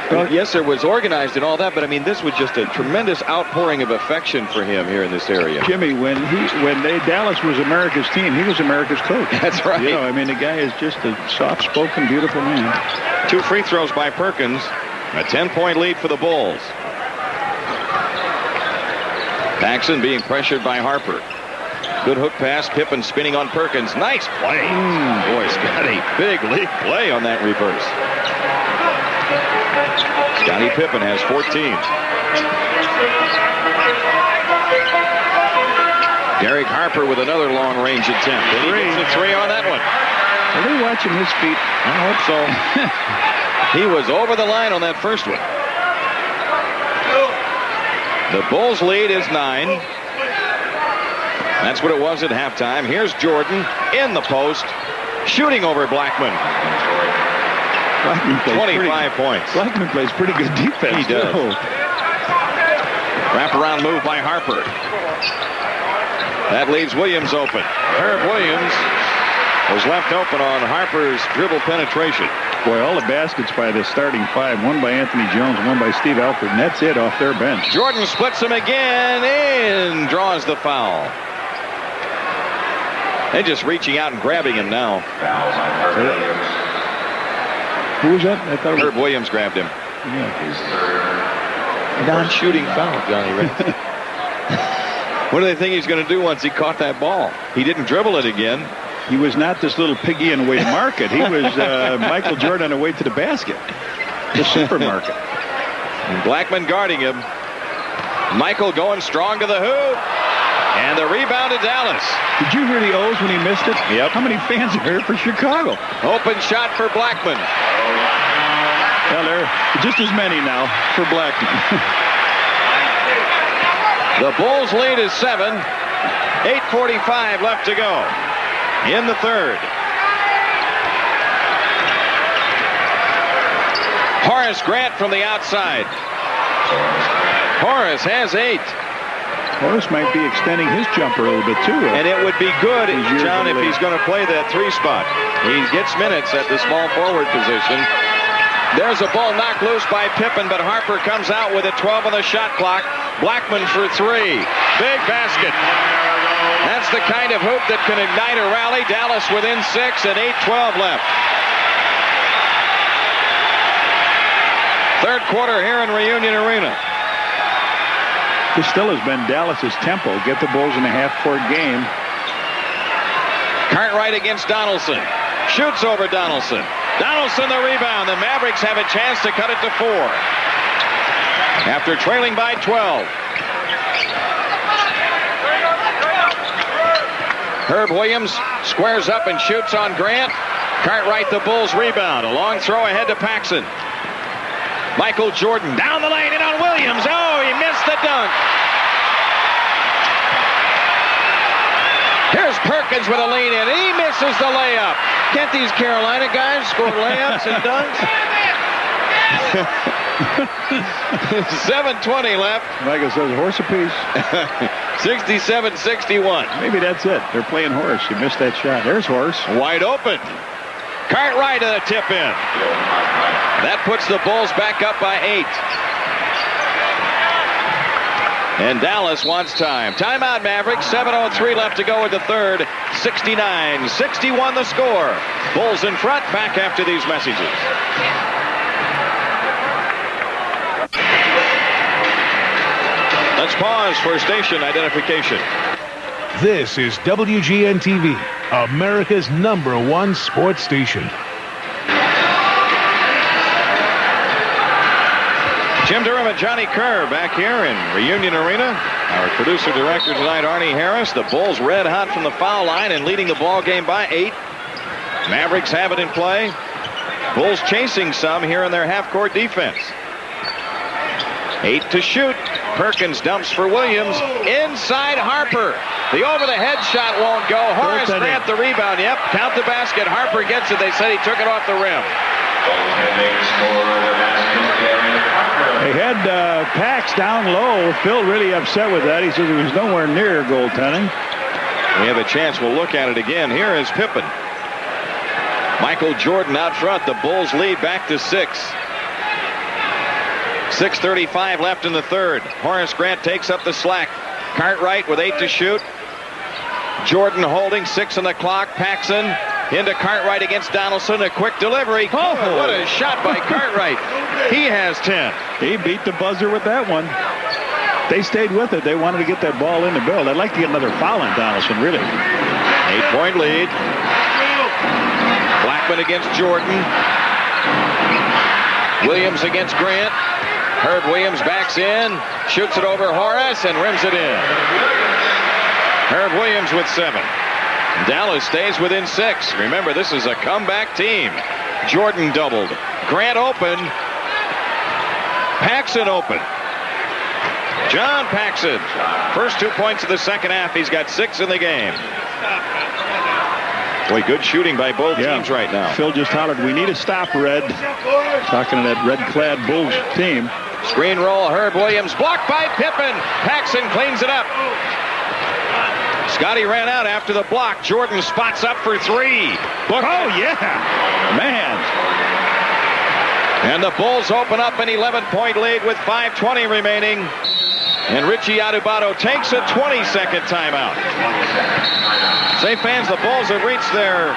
Yes, there was organized and all that, but I mean, this was just a tremendous outpouring of affection for him here in this area. Jimmy, Dallas was America's team, he was America's coach. That's right. You know, I mean, the guy is just a soft-spoken, beautiful man. 2 free throws by Perkins. A 10-point lead for the Bulls. Paxson being pressured by Harper. Good hook pass. Pippen spinning on Perkins. Nice play. Boy, Scotty. Big league play on that reverse. Scottie Pippen has 14. Derek Harper with another long-range attempt. And he gets a 3 on that one. Are they watching his feet? I hope so. He was over the line on that first one. The Bulls lead is 9. That's what it was at halftime. Here's Jordan in the post, shooting over Blackman. 25 points. Blackman plays pretty good defense. He does. Wraparound move by Harper. That leaves Williams open. Herb Williams was left open on Harper's dribble penetration. Boy, all the baskets by the starting 5, one by Anthony Jones, one by Steve Alford, and that's it off their bench. Jordan splits him again and draws the foul. They're just reaching out and grabbing him now. Who was that? I thought Herb Williams grabbed him. Yeah. Non-shooting foul, Johnny Ray. What do they think he's going to do once he caught that ball? He didn't dribble it again. He was not this little piggy on the way to market. He was Michael Jordan on the way to the basket. The supermarket. And Blackman guarding him. Michael going strong to the hoop. And the rebound to Dallas. Did you hear the O's when he missed it? Yep. How many fans are here for Chicago? Open shot for Blackman. Well, there are just as many now for Blackman. The Bulls lead is 7. 8:45 left to go in the third. Horace Grant from the outside. Horace has 8. Horace might be extending his jumper a little bit too. And it would be good, John, if he's going to play that 3 spot. He gets minutes at the small forward position. There's a ball knocked loose by Pippen, but Harper comes out with a 12 on the shot clock. Blackman for 3. Big basket. That's the kind of hoop that can ignite a rally. Dallas within 6 and 8:12 left. Third quarter here in Reunion Arena. This still has been Dallas's tempo. Get the Bulls in a half-court game. Cartwright against Donaldson. Shoots over Donaldson. Donaldson the rebound. The Mavericks have a chance to cut it to 4. After trailing by 12. Herb Williams squares up and shoots on Grant. Cartwright the Bulls rebound. A long throw ahead to Paxson. Michael Jordan down the lane and on Williams. Oh, he missed the dunk. Here's Perkins with a lean in. He misses the layup. Can't these Carolina guys score layups and dunks? 7:20 left. Michael says horse apiece. 67-61. Maybe that's it. They're playing horse. You missed that shot. There's horse. Wide open. Cartwright to the tip in. That puts the Bulls back up by 8. And Dallas wants time. Timeout, Mavericks. 7:03 left to go in the third. 69-61 the score. Bulls in front. Back after these messages. Let's pause for station identification. This is WGN-TV, America's #1 sports station. Jim Durham and Johnny Kerr back here in Reunion Arena. Our producer-director tonight, Arnie Harris. The Bulls red hot from the foul line and leading the ball game by 8. Mavericks have it in play. Bulls chasing some here in their half-court defense. 8 to shoot. Perkins dumps for Williams. Inside Harper. The over-the-head shot won't go. Horace Grant the rebound. Yep, count the basket. Harper gets it. They said he took it off the rim. They had Pax down low. Phil really upset with that. He says he was nowhere near goaltending. We have a chance. We'll look at it again. Here is Pippen. Michael Jordan out front. The Bulls lead back to 6. 6:35 left in the third. Horace Grant takes up the slack. Cartwright with 8 to shoot. Jordan holding 6 on the clock. Paxson into Cartwright against Donaldson. A quick delivery. Oh, what a shot by Cartwright. He has 10. He beat the buzzer with that one. They stayed with it. They wanted to get that ball in the build. I'd like to get another foul on Donaldson, really. 8-point lead. Blackman against Jordan. Williams against Grant. Herb Williams backs in, shoots it over Horace, and rims it in. Herb Williams with 7. Dallas stays within 6. Remember, this is a comeback team. Jordan doubled. Grant open. Paxson open. John Paxson. First 2 points of the second half. He's got 6 in the game. Boy, good shooting by both teams right now. Phil just hollered, we need a stop, Red. Talking to that red-clad Bulls team. Screen roll, Herb Williams blocked by Pippen. Paxson cleans it up. Scotty ran out after the block. Jordan spots up for 3. Oh, yeah. Man. And the Bulls open up an 11-point lead with 5:20 remaining. And Richie Adubato takes a 20-second timeout. Say, fans, the Bulls have reached their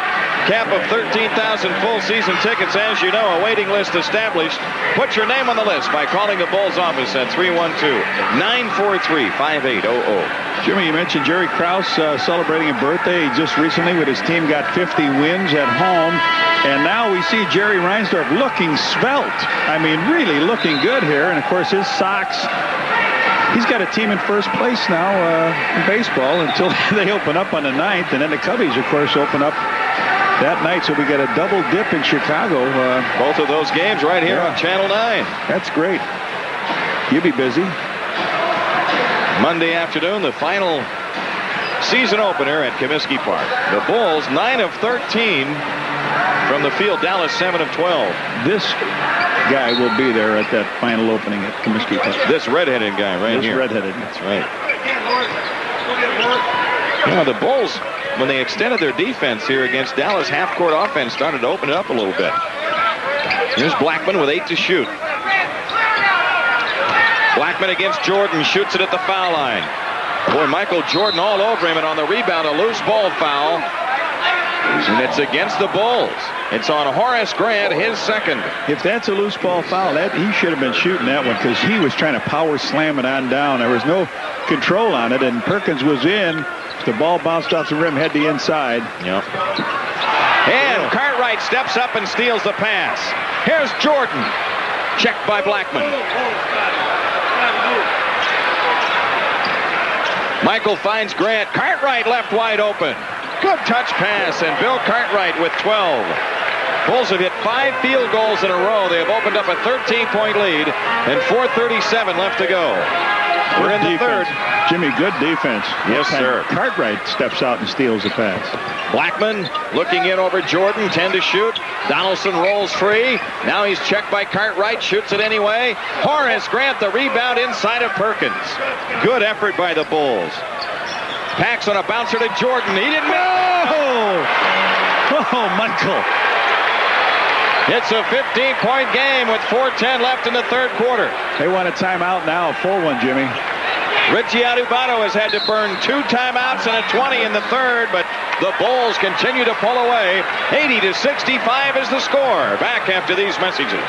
cap of 13,000 full season tickets. As you know, a waiting list established. Put your name on the list by calling the Bulls office at 312-943-5800. Jimmy, you mentioned Jerry Krause celebrating a birthday. He just recently with his team got 50 wins at home. And now we see Jerry Reinsdorf looking svelte. I mean, really looking good here. And, of course, his Sox, he's got a team in first place now in baseball until they open up on the 9th. And then the Cubbies, of course, open up that night. So we get a double dip in Chicago. Both of those games right here on Channel 9. That's great. You'll be busy. Monday afternoon, the final season opener at Comiskey Park. The Bulls 9 of 13 from the field. Dallas 7 of 12. This guy will be there at that final opening at Comiskey Park. This redheaded guy right here. This redheaded. That's right. You know, the Bulls, when they extended their defense here against Dallas, half-court offense started to open it up a little bit. Here's Blackman with 8 to shoot. Blackman against Jordan, shoots it at the foul line. Boy, Michael Jordan all over him, and on the rebound, a loose ball foul. And it's against the Bulls. It's on Horace Grant, his second. If that's a loose ball foul, he should have been shooting that one because he was trying to power slam it on down. There was no control on it, and Perkins was in. The ball bounced off the rim, head to the inside. Yep. And Cartwright steps up and steals the pass. Here's Jordan. Checked by Blackman. Michael finds Grant. Cartwright left wide open. Good touch pass, and Bill Cartwright with 12. Bulls have hit 5 field goals in a row. They have opened up a 13-point lead, and 4:37 left to go. We're in the third. Jimmy, good defense. Yes, sir. Cartwright steps out and steals the pass. Blackman looking in over Jordan, 10 to shoot. Donaldson rolls free. Now he's checked by Cartwright, shoots it anyway. Horace Grant, the rebound inside of Perkins. Good effort by the Bulls. Pax on a bouncer to Jordan. He didn't miss. Oh, Michael. It's a 15-point game with 4:10 left in the third quarter. They want a timeout now, a full one, Jimmy. Richie Adubato has had to burn 2 timeouts and a 20 in the third, but the Bulls continue to pull away. 80-65 is the score. Back after these messages.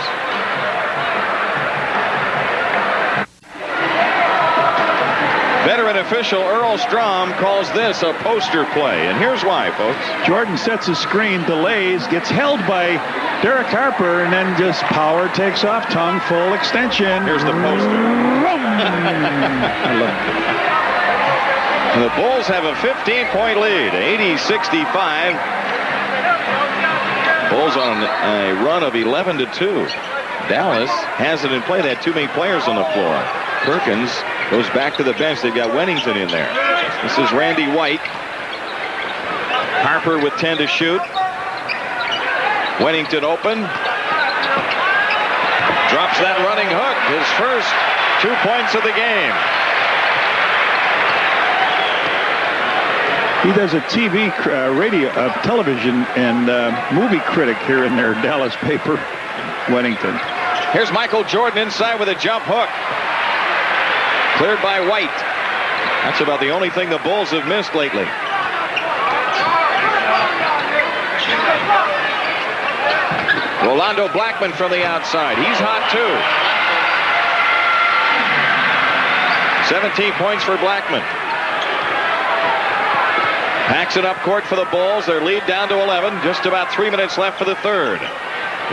Veteran official Earl Strom calls this a poster play, and here's why, folks. Jordan sets a screen, delays, gets held by Derek Harper, and then just power takes off, tongue full extension. Here's the poster. I love it. The Bulls have a 15-point lead, 80-65. Bulls on a run of 11-2. Dallas has it in play. They had too many players on the floor. Perkins goes back to the bench. They've got Wennington in there. This is Randy White. Harper with 10 to shoot. Wennington open. Drops that running hook. His first 2 points of the game. He does a TV, television, and movie critic here in their Dallas paper, Wennington. Here's Michael Jordan inside with a jump hook. Cleared by White. That's about the only thing the Bulls have missed lately. Rolando Blackman from the outside. He's hot too. 17 points for Blackman. Paxson up court for the Bulls. Their lead down to 11. Just about 3 minutes left for the third.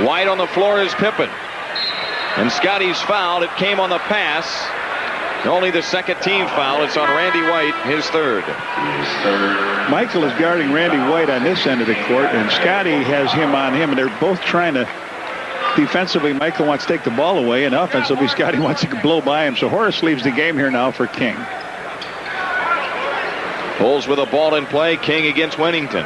White on the floor is Pippen. And Scotty's fouled. It came on the pass. Only the second team foul. It's on Randy White, his third. Michael is guarding Randy White on this end of the court, and Scotty has him on him, and they're both trying to defensively. Michael wants to take the ball away, and offensively Scotty wants to blow by him. So Horace leaves the game here now for King. Bulls with a ball in play. King against Wennington.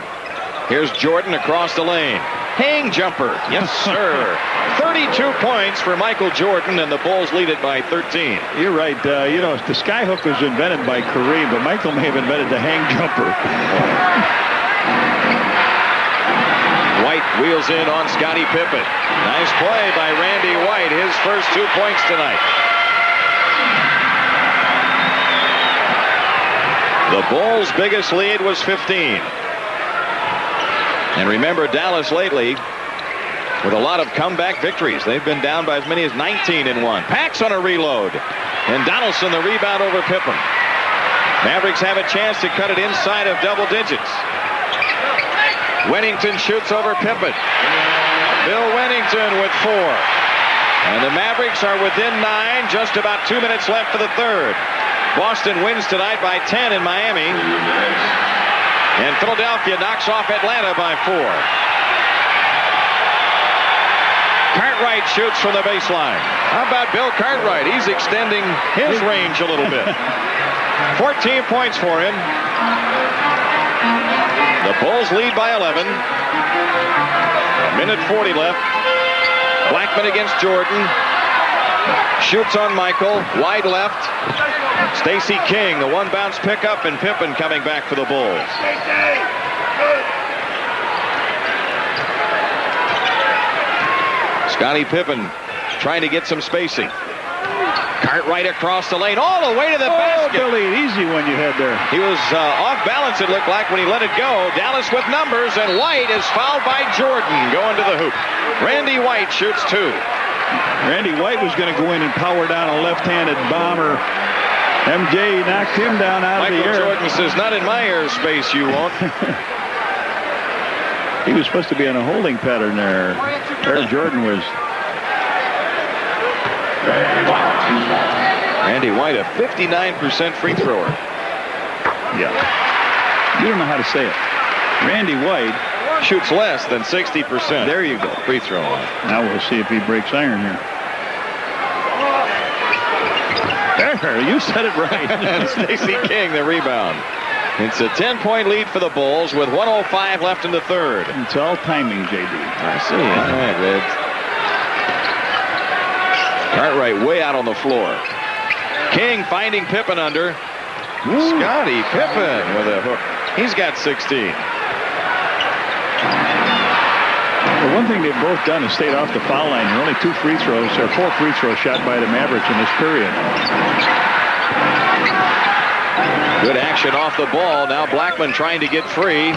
Here's Jordan across the lane. Hang jumper. Yes, sir. 32 points for Michael Jordan, and the Bulls lead it by 13. You're right. You know, the skyhook was invented by Kareem, but Michael may have invented the hang jumper. White wheels in on Scottie Pippen. Nice play by Randy White. His first 2 points tonight. The Bulls' biggest lead was 15. And remember, Dallas lately with a lot of comeback victories. They've been down by as many as 19 in one. Pax on a reload. And Donaldson the rebound over Pippen. Mavericks have a chance to cut it inside of double digits. Wennington shoots over Pippen. Bill Wennington with 4. And the Mavericks are within 9. Just about 2 minutes left for the third. Boston wins tonight by 10 in Miami. And Philadelphia knocks off Atlanta by 4. Cartwright shoots from the baseline. How about Bill Cartwright? He's extending his range a little bit. 14 points for him. The Bulls lead by 11. A minute 40 left. Blackman against Jordan. Shoots on Michael. Wide left. Stacey King, the one bounce pickup, and Pippen coming back for the Bulls. Scottie Pippen trying to get some spacing. Cartwright across the lane, all the way to the basket. Billy, easy one you had there. He was off balance, it looked like, when he let it go. Dallas with numbers, and White is fouled by Jordan going to the hoop. Randy White shoots 2. Randy White was going to go in and power down a left-handed bomber. MJ knocked him down out of the air. Michael Jordan says, not in my airspace, you won't. He was supposed to be on a holding pattern there. Air Jordan was. Randy White, a 59% free thrower. Yeah. You don't know how to say it. Randy White shoots less than 60%. There you go. Free throw line. Now we'll see if he breaks iron here. There, you said it right. Stacey King, the rebound. It's a 10-point lead for the Bulls with 1:05 left in the third. It's all timing, JD. I see. All right, Red. Cartwright way out on the floor. King finding Pippen under. Scottie Pippen with a hook. He's got 16. The one thing they've both done is stayed off the foul line. There are only 2 free throws, or 4 free throws shot by the Mavericks in this period. Good action off the ball. Now Blackman trying to get free.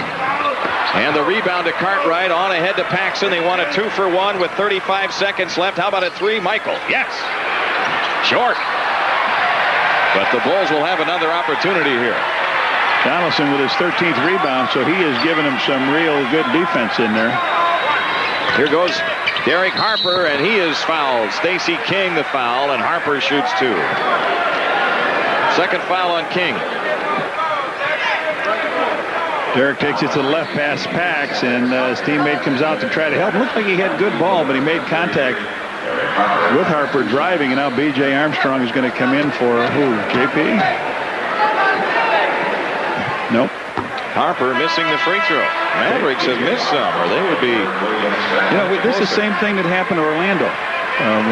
And the rebound to Cartwright. On ahead to Paxson. They want a 2-for-1 with 35 seconds left. How about a 3? Michael. Yes. Short. But the Bulls will have another opportunity here. Donaldson with his 13th rebound, so he has given him some real good defense in there. Here goes Derek Harper, and he is fouled. Stacey King the foul, and Harper shoots 2. Second foul on King. Derek takes it to the left past Pax, and his teammate comes out to try to help. Looked like he had good ball, but he made contact with Harper driving, and now B.J. Armstrong is going to come in for who? JP? Nope. Harper missing the free throw. Mavericks have missed some, or they would be. You know, this is the same thing that happened to Orlando.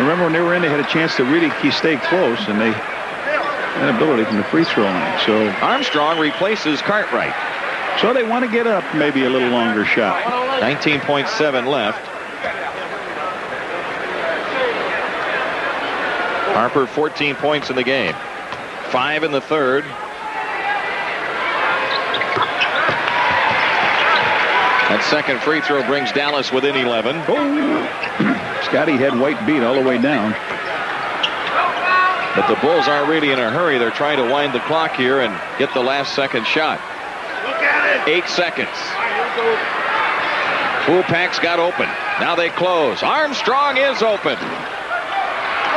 Remember when they were in, they had a chance to really stay close, and they had ability from the free throw line. So Armstrong replaces Cartwright. So they want to get up maybe a little longer shot. 19.7 left. Harper 14 points in the game. 5 in the third. That second free throw brings Dallas within 11. Oh. Scotty had White beat all the way down. But the Bulls aren't really in a hurry. They're trying to wind the clock here and get the last second shot. 8 seconds. Fulpak's got open. Now they close. Armstrong is open.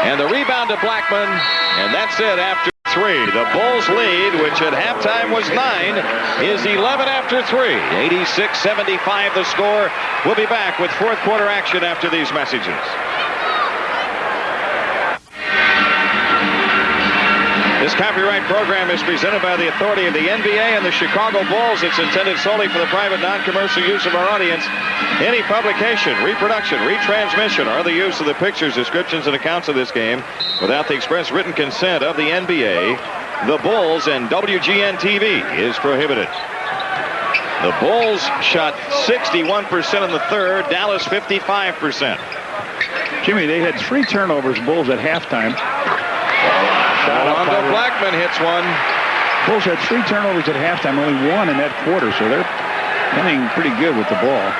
And the rebound to Blackman. And that's it after 3. The Bulls lead, which at halftime was 9, is 11 after 3. 86-75 the score. We'll be back with fourth quarter action after these messages. This copyright program is presented by the authority of the NBA and the Chicago Bulls. It's intended solely for the private, non-commercial use of our audience. Any publication, reproduction, retransmission, or other use of the pictures, descriptions, and accounts of this game without the express written consent of the NBA, the Bulls, and WGN-TV is prohibited. The Bulls shot 61% in the third, Dallas 55%. Jimmy, they had 3 turnovers, Bulls, at halftime. Rondo Blackman hits one. Bulls had 3 turnovers at halftime, only 1 in that quarter, so they're playing pretty good with the ball.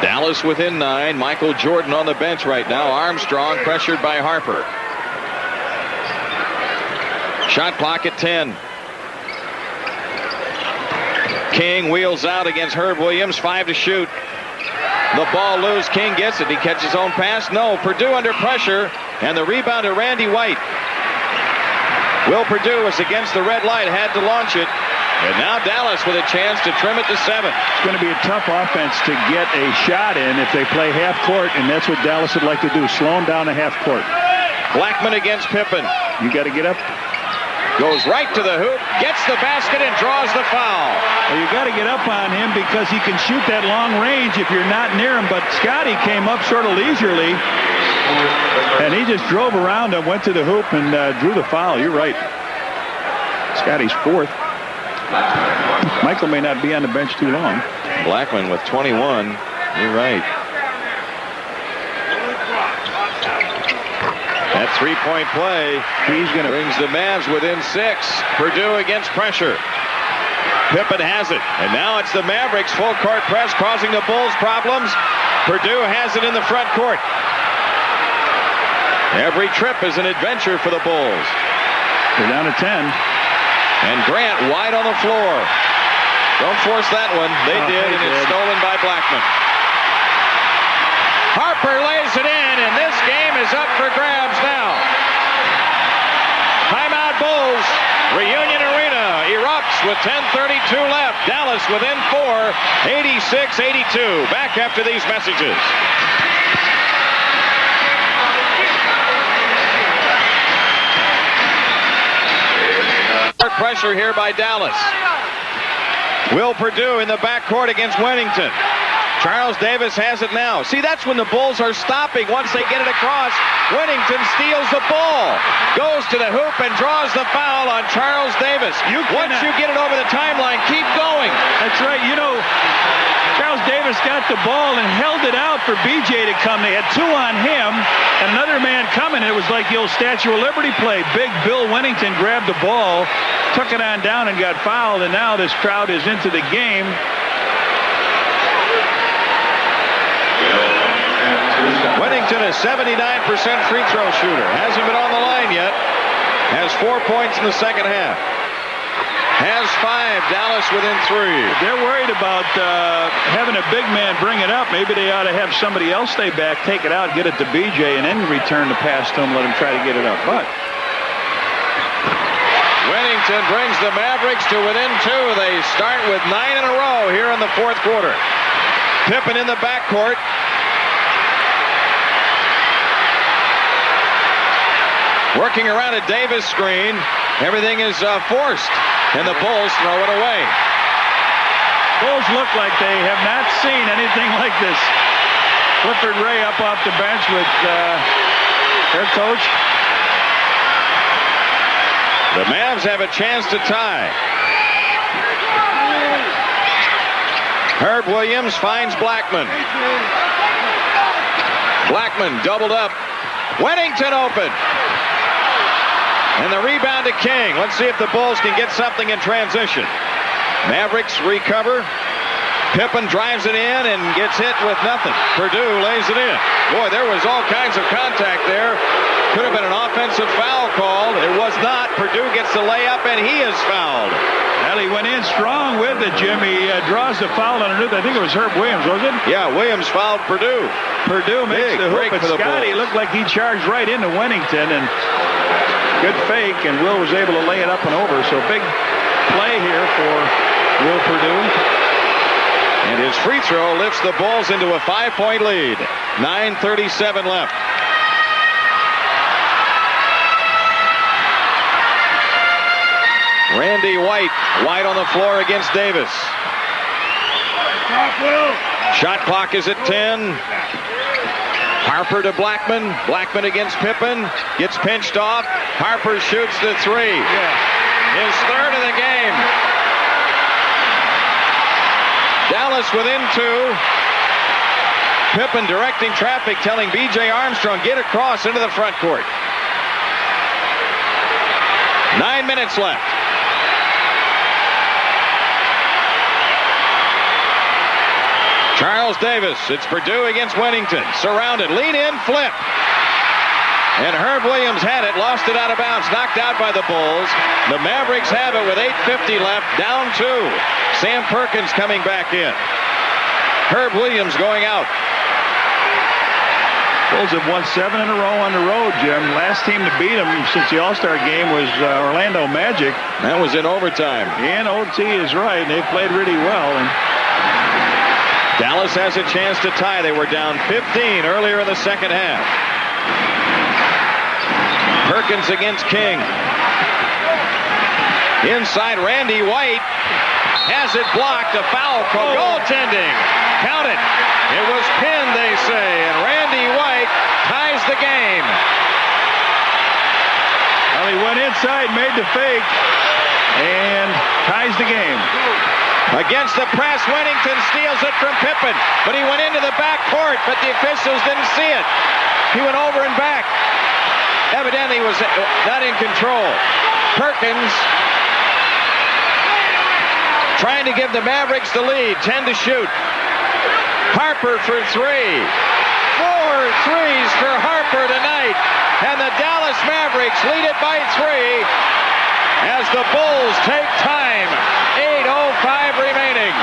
Dallas within 9. Michael Jordan on the bench right now. Armstrong pressured by Harper. Shot clock at 10. King wheels out against Herb Williams. 5 to shoot. The ball loose. King gets it. He catches his own pass. No. Purdue under pressure. And the rebound to Randy White. Will Purdue was against the red light, had to launch it. And now Dallas with a chance to trim it to 7. It's going to be a tough offense to get a shot in if they play half court, and that's what Dallas would like to do, slow them down to half court. Blackman against Pippen. You got to get up. Goes right to the hoop, gets the basket, and draws the foul. Well, you got to get up on him because he can shoot that long range if you're not near him. But Scotty came up sort of leisurely, and he just drove around him, went to the hoop, and drew the foul. You're right. Scotty's 4th. Michael may not be on the bench too long. Blackman with 21. You're right. That three-point play brings the Mavs within 6. Purdue against pressure. Pippen has it. And now it's the Mavericks full court press causing the Bulls problems. Purdue has it in the front court. Every trip is an adventure for the Bulls. They're down to 10. And Grant wide on the floor. Don't force that one. They did, and it's stolen by Blackman. Harper lays it in, and this game is up for grabs now. Timeout Bulls. Reunion Arena erupts with 10:32 left. Dallas within 4, 86-82. Back after these messages. Pressure here by Dallas. Will Purdue in the backcourt against Wennington. Charles Davis has it now. See, that's when the Bulls are stopping. Once they get it across, Wennington steals the ball, goes to the hoop, and draws the foul on Charles Davis. Once you get it over the timeline, keep going. That's right. You know, Charles Davis got the ball and held it out for BJ to come. They had 2 on him and another man coming. It was like the old Statue of Liberty play. Big Bill Wennington grabbed the ball, took it on down, and got fouled. And now this crowd is into the game. Wennington is 79% free throw shooter. Hasn't been on the line yet. Has 4 points in the second half. Has 5. Dallas within 3. They're worried about having a big man bring it up. Maybe they ought to have somebody else stay back, take it out, get it to BJ, and then return the pass to him, let him try to get it up. But Wennington brings the Mavericks to within 2. They start with 9 in a row here in the fourth quarter. Pippen in the backcourt. Working around a Davis screen. Everything is forced, and the Bulls throw it away. Bulls look like they have not seen anything like this. Clifford Ray up off the bench with their coach. The Mavs have a chance to tie. Herb Williams finds Blackman. Blackman doubled up. Wennington open. And the rebound to King. Let's see if the Bulls can get something in transition. Mavericks recover. Pippen drives it in and gets hit with nothing. Purdue lays it in. Boy, there was all kinds of contact there. Could have been an offensive foul called. It was not. Purdue gets the layup, and he is fouled. Well, he went in strong with it, Jim. He draws the foul underneath. I think it was Herb Williams, was it? Yeah, Williams fouled Purdue. Purdue makes the hoop, break but for the Scotty Bulls. looked like he charged right into Wennington, and good fake, and Will was able to lay it up and over. So big play here for Will Purdue. And his free throw lifts the Bulls into a 5-point lead. 9:37 left. Randy White. White on the floor against Davis. Shot clock is at 10. Harper to Blackman. Blackman against Pippen. Gets pinched off. Harper shoots the three. His third of the game. Dallas within 2. Pippen directing traffic, telling B.J. Armstrong, get across into the front court. 9 minutes left. Charles Davis. It's Purdue against Wennington. Surrounded. Lean in. Flip. And Herb Williams had it. Lost it out of bounds. Knocked out by the Bulls. The Mavericks have it with 8:50 left. Down 2. Sam Perkins coming back in. Herb Williams going out. Bulls have won 7 in a row on the road, Jim. Last team to beat them since the All-Star game was Orlando Magic. That was in overtime. And OT is right. They played really well. And Dallas has a chance to tie. They were down 15 earlier in the second half. Perkins against King. Inside, Randy White has it blocked. A foul call. Goaltending. Count it. It was pinned, they say, and Randy White ties the game. Well, he went inside, made the fake, and ties the game. Against the press, Wennington steals it from Pippen, but he went into the back court, but the officials didn't see it. He went over and back. Evidently was not in control. Perkins trying to give the Mavericks the lead. 10 to shoot. Harper for 3. 4 threes for Harper tonight. And the Dallas Mavericks lead it by 3 as the Bulls take time. 8:05 remaining.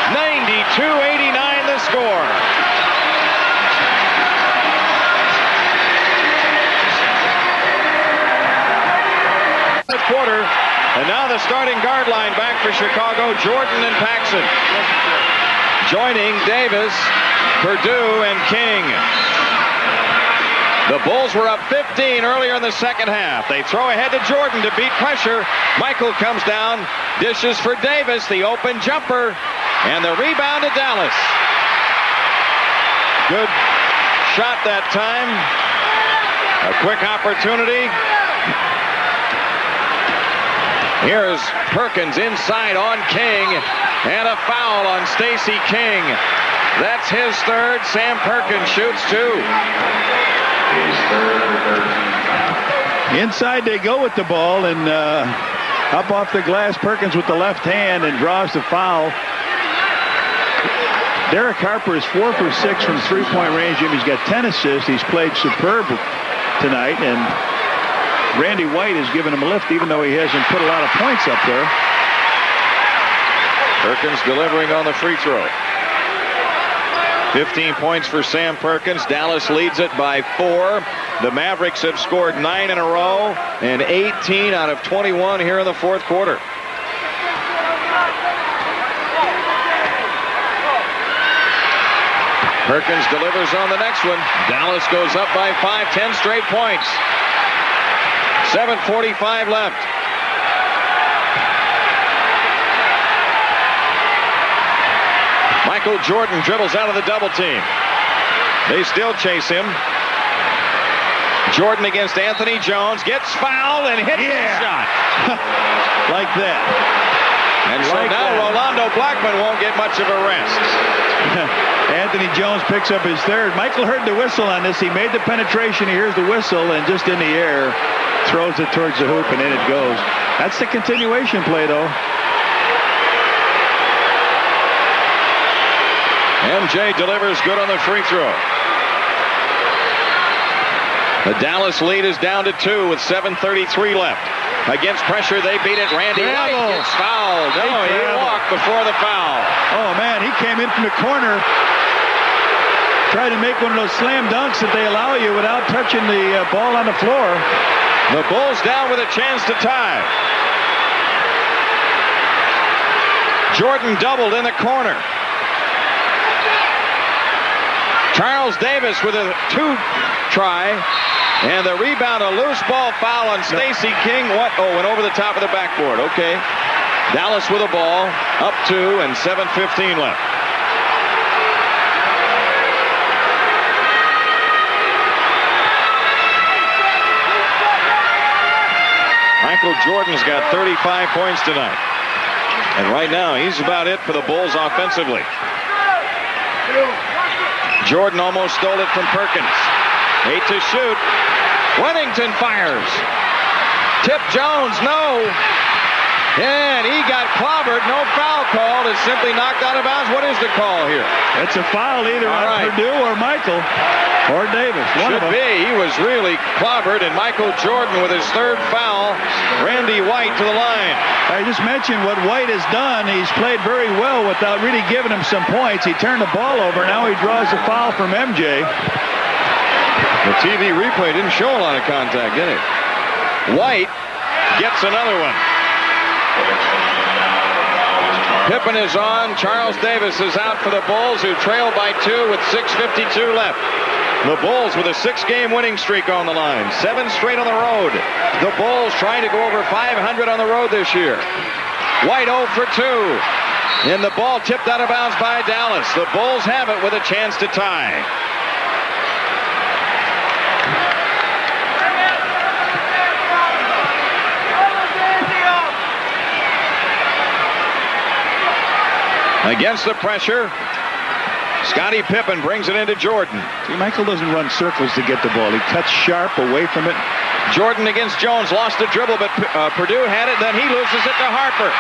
92-89 the score. Quarter, and now the starting guard line back for Chicago, Jordan and Paxson. Joining Davis, Purdue, and King. The Bulls were up 15 earlier in the second half. They throw ahead to Jordan to beat pressure. Michael comes down, dishes for Davis, the open jumper, and the rebound to Dallas. Good shot that time. A quick opportunity. Here's Perkins inside on King, and a foul on Stacey King. That's his third. Sam Perkins shoots 2. Inside they go with the ball, and up off the glass, Perkins with the left hand and draws the foul. Derek Harper is 4 for 6 from three-point range. He's got 10 assists. He's played superb tonight, and Randy White has given him a lift, even though he hasn't put a lot of points up there. Perkins delivering on the free throw. 15 points for Sam Perkins. Dallas leads it by 4. The Mavericks have scored 9 in a row and 18 out of 21 here in the fourth quarter. Perkins delivers on the next one. Dallas goes up by 5, 10 straight points. 7:45 left. Michael Jordan dribbles out of the double team. They still chase him. Jordan against Anthony Jones, gets fouled and hits the shot. Like that. And so now Rolando Blackman won't get much of a rest. Anthony Jones picks up his third. Michael heard the whistle on this. He made the penetration. He hears the whistle, and just in the air, throws it towards the hoop, and in it goes. That's the continuation play, though. MJ delivers good on the free throw. The Dallas lead is down to 2 with 7:33 left. Against pressure, they beat it. Randy White gets fouled. No, he walked before the foul. Oh, man, he came in from the corner. Tried to make one of those slam dunks that they allow you without touching the ball on the floor. The Bulls down with a chance to tie. Jordan doubled in the corner. Charles Davis with a 2 try. And the rebound, a loose ball foul on Stacey King. What? Oh, went over the top of the backboard. Okay. Dallas with a ball. Up 2 and 7:15 left. Michael Jordan's got 35 points tonight. And right now, he's about it for the Bulls offensively. Jordan almost stole it from Perkins. 8 to shoot. Wennington fires. Tip Jones, no. And he got clobbered. No foul called. It's simply knocked out of bounds. What is the call here? It's a foul either on Purdue or Michael or Davis. One Should be. He was really clobbered. And Michael Jordan with his 3rd foul. Randy White to the line. I just mentioned what White has done. He's played very well without really giving him some points. He turned the ball over. Now he draws a foul from MJ. The TV replay didn't show a lot of contact, did it? White gets another one. Pippen is on. Charles Davis is out for the Bulls, who trail by 2 with 6:52 left. The Bulls with a 6-game winning streak on the line. 7 straight on the road. The Bulls trying to go over 500 on the road this year. White 0 for 2. And the ball tipped out of bounds by Dallas. The Bulls have it with a chance to tie. Against the pressure, Scottie Pippen brings it into Jordan. See, Michael doesn't run circles to get the ball. He cuts sharp away from it. Jordan against Jones, lost the dribble, but Purdue had it. Then he loses it to Harper.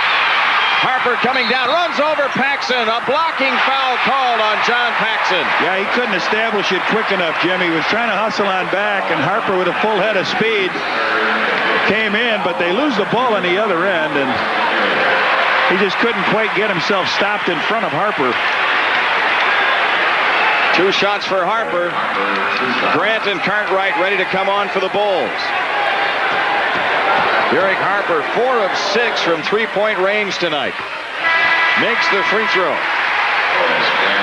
Harper coming down, runs over Paxson. A blocking foul called on John Paxson. Yeah, he couldn't establish it quick enough, Jimmy. He was trying to hustle on back, and Harper with a full head of speed came in, but they lose the ball on the other end, and he just couldn't quite get himself stopped in front of Harper. 2 shots for Harper. Grant and Cartwright ready to come on for the Bulls. Derek Harper, 4 of 6 from 3-point range tonight. Makes the free throw.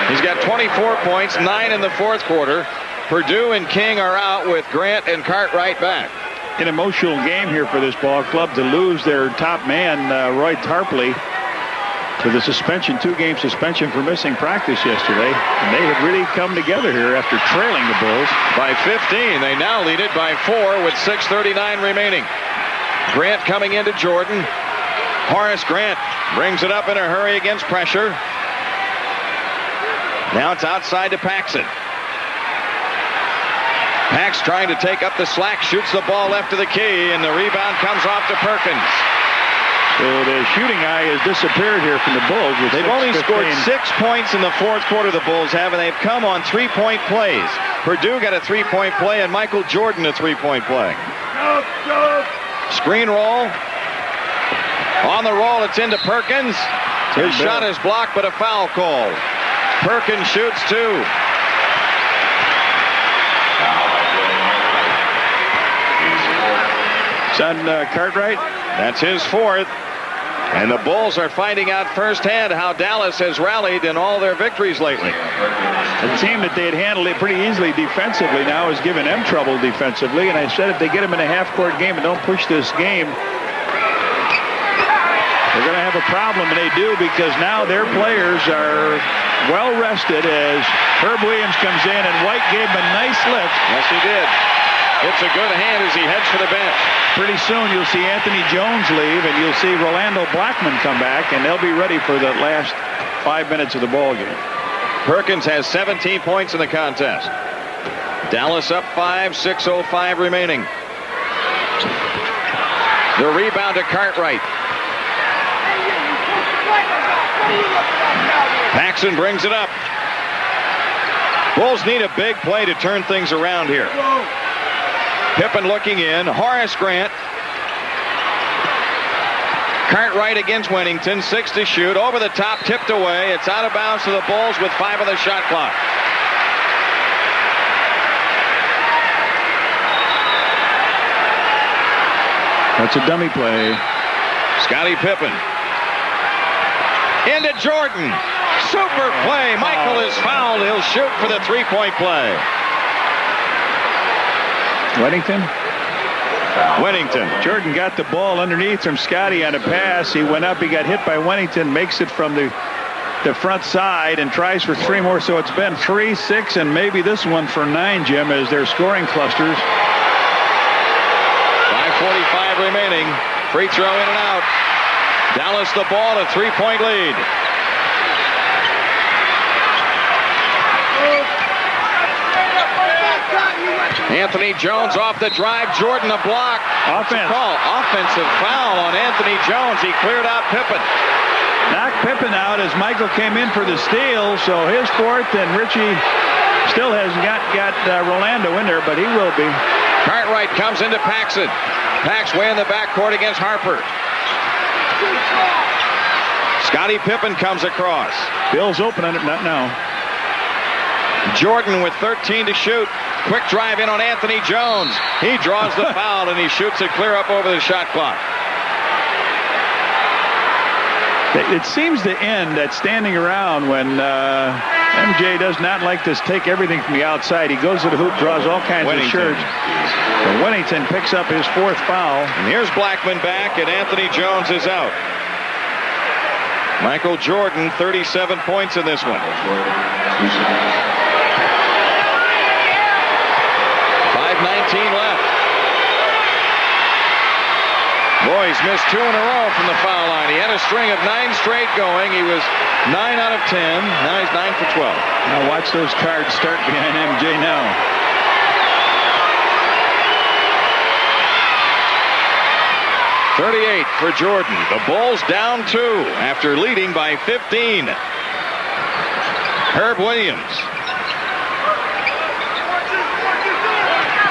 He's got 24 points, 9 in the 4th quarter. Purdue and King are out with Grant and Cartwright back. An emotional game here for this ball club to lose their top man, Roy Tarpley, to the suspension, 2-game suspension for missing practice yesterday. And they have really come together here after trailing the Bulls. By 15, they now lead it by 4 with 6:39 remaining. Grant coming into Jordan. Horace Grant brings it up in a hurry against pressure. Now it's outside to Paxson. Pax trying to take up the slack, shoots the ball left of the key, and the rebound comes off to Perkins. So the shooting eye has disappeared here from the Bulls. They've only scored 6 points in the 4th quarter, the Bulls have, and they've come on 3-point plays. Purdue got a 3-point play, and Michael Jordan a 3-point play. Screen roll. On the roll, it's into Perkins. His shot is blocked, but a foul called. Perkins shoots 2. Son Cartwright. That's his 4th. And the Bulls are finding out firsthand how Dallas has rallied in all their victories lately. A team that they had handled it pretty easily defensively now is giving them trouble defensively. And I said if they get them in a half-court game and don't push this game, they're going to have a problem, and they do, because now their players are well rested as Herb Williams comes in, and White gave him a nice lift. Yes, he did. It's a good hand as he heads for the bench. Pretty soon you'll see Anthony Jones leave, and you'll see Rolando Blackman come back, and they'll be ready for the last 5 minutes of the ball game. Perkins has 17 points in the contest. Dallas up 5, 6:05 remaining. The rebound to Cartwright. Paxson brings it up. Bulls need a big play to turn things around here. Pippen looking in. Horace Grant. Cartwright against Wennington. 6 to shoot. Over the top. Tipped away. It's out of bounds to the Bulls with 5 on the shot clock. That's a dummy play. Scottie Pippen. Into Jordan. Super play. Michael is fouled. He'll shoot for the three-point play. Wennington. Jordan got the ball underneath from Scottie on a pass. He went up. He got hit by Wennington. Makes it from the front side and tries for 3 more. So it's been 3, 6, and maybe this one for 9, Jim, as their scoring clusters. 5:45 remaining. Free throw in and out. Dallas the ball, a 3-point lead. Anthony Jones off the drive. Jordan a block. Offense. Call. Offensive foul on Anthony Jones. He cleared out Pippen. Knocked Pippen out as Michael came in for the steal. So his fourth, and Richie still hasn't got Rolando in there, but he will be. Cartwright comes into Paxson. Pax way in the backcourt against Harper. Scottie Pippen comes across. Bill's open on it, not now. Jordan with 13 to shoot. Quick drive in on Anthony Jones. He draws the foul and he shoots it clear up over the shot clock. It seems to end at standing around when MJ does not like to take everything from the outside. He goes to the hoop, draws all kinds of shirts. But Wennington picks up his 4th foul. And here's Blackman back, and Anthony Jones is out. Michael Jordan, 37 points in this one. 5:19 left. Boys missed 2 in a row from the foul line. He had a string of 9 straight going. He was 9 out of 10. Now he's 9 for 12. Now watch those cards start behind MJ now. .38 for Jordan. The Bulls down 2 after leading by 15. Herb Williams.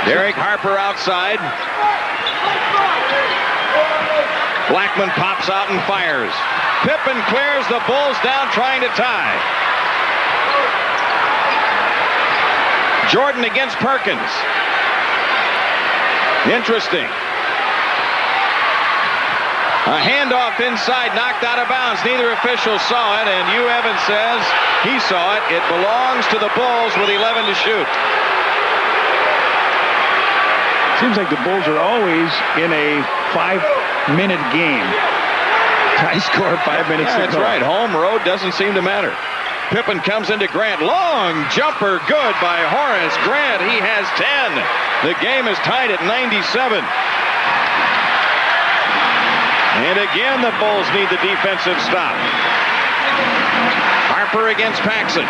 Derek Harper outside. Blackman pops out and fires. Pippen clears. The Bulls down trying to tie. Jordan against Perkins. Interesting. A handoff inside, knocked out of bounds. Neither official saw it, and Hugh Evans says he saw it. It belongs to the Bulls with 11 to shoot. Seems like the Bulls are always in a 5-minute game. Tie score, 5 minutes to go. That's right. Home, road, doesn't seem to matter. Pippen comes into Grant. Long jumper, good by Horace Grant. He has 10. The game is tied at 97. And again, the Bulls need the defensive stop. Harper against Paxson.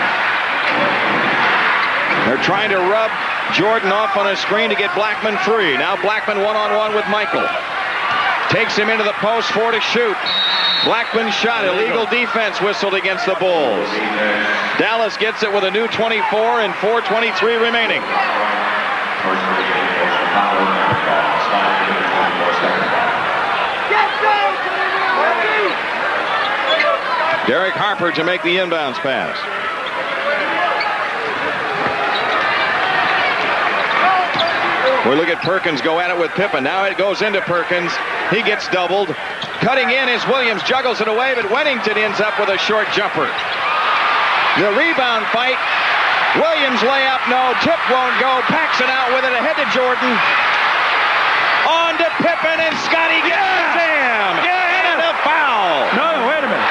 They're trying to rub Jordan off on a screen to get Blackman free. Now Blackman one-on-one with Michael. Takes him into the post, 4 to shoot. Blackman's shot, illegal defense whistled against the Bulls. Dallas gets it with a new 24 and 4:23 remaining. Derek Harper to make the inbounds pass. We look at Perkins go at it with Pippen. Now it goes into Perkins. He gets doubled. Cutting in is Williams, juggles it away, but Wennington ends up with a short jumper. The rebound fight. Williams layup, no. Tip won't go. Paxson out with it, ahead to Jordan. On to Pippen, and Scottie gets the jam. And a foul. No, wait a minute.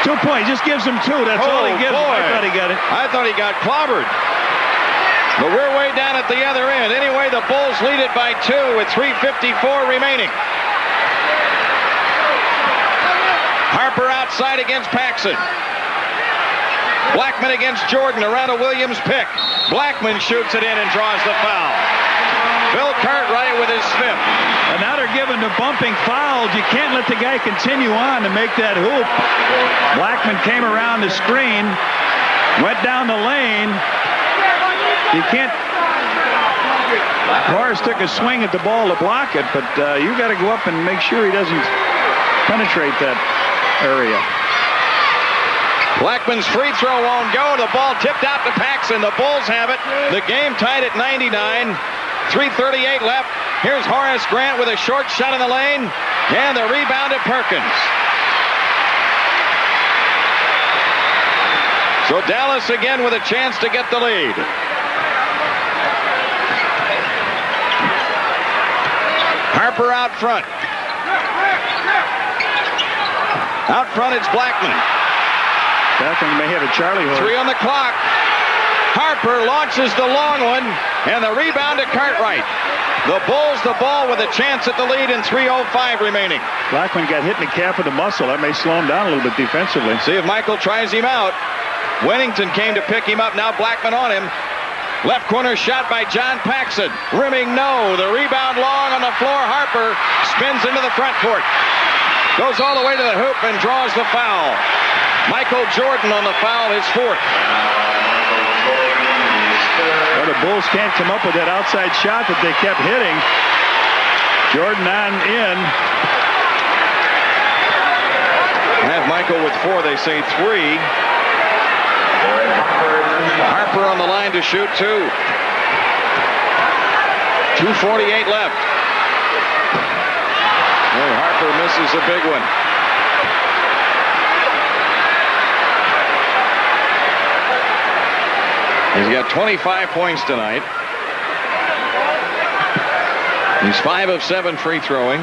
2 points. Just gives him 2. That's all he gives him. I thought he got it. I thought he got clobbered. But we're way down at the other end. Anyway, the Bulls lead it by 2 with 3:54 remaining. Harper outside against Paxson. Blackman against Jordan around a Williams pick. Blackman shoots it in and draws the foul. Bill Cartwright with his fifth. And now they're giving the bumping fouls. You can't let the guy continue on to make that hoop. Blackman came around the screen, went down the lane. You can't. Horace took a swing at the ball to block it, but you got to go up and make sure he doesn't penetrate that area. Blackman's free throw won't go. The ball tipped out to Paxson. The Bulls have it. The game tied at 99. 3:38 left. Here's Horace Grant with a short shot in the lane. And the rebound at Perkins. So Dallas again with a chance to get the lead. Harper out front. Out front it's Blackman. Blackman may have a Charlie horse. 3 on the clock. Harper launches the long one, and the rebound to Cartwright. The Bulls the ball with a chance at the lead in 3:05 remaining. Blackman got hit in the calf of the muscle. That may slow him down a little bit defensively. See if Michael tries him out. Wennington came to pick him up. Now Blackman on him. Left corner shot by John Paxson. Rimming no. The rebound long on the floor. Harper spins into the front court. Goes all the way to the hoop and draws the foul. Michael Jordan on the foul, his fourth. Well, the Bulls can't come up with that outside shot that they kept hitting. Jordan on in. Have Michael with 4. They say 3. Harper on the line to shoot 2. 2:48 left. Oh, Harper misses a big one. He's got 25 points tonight. He's 5 of 7 free throwing.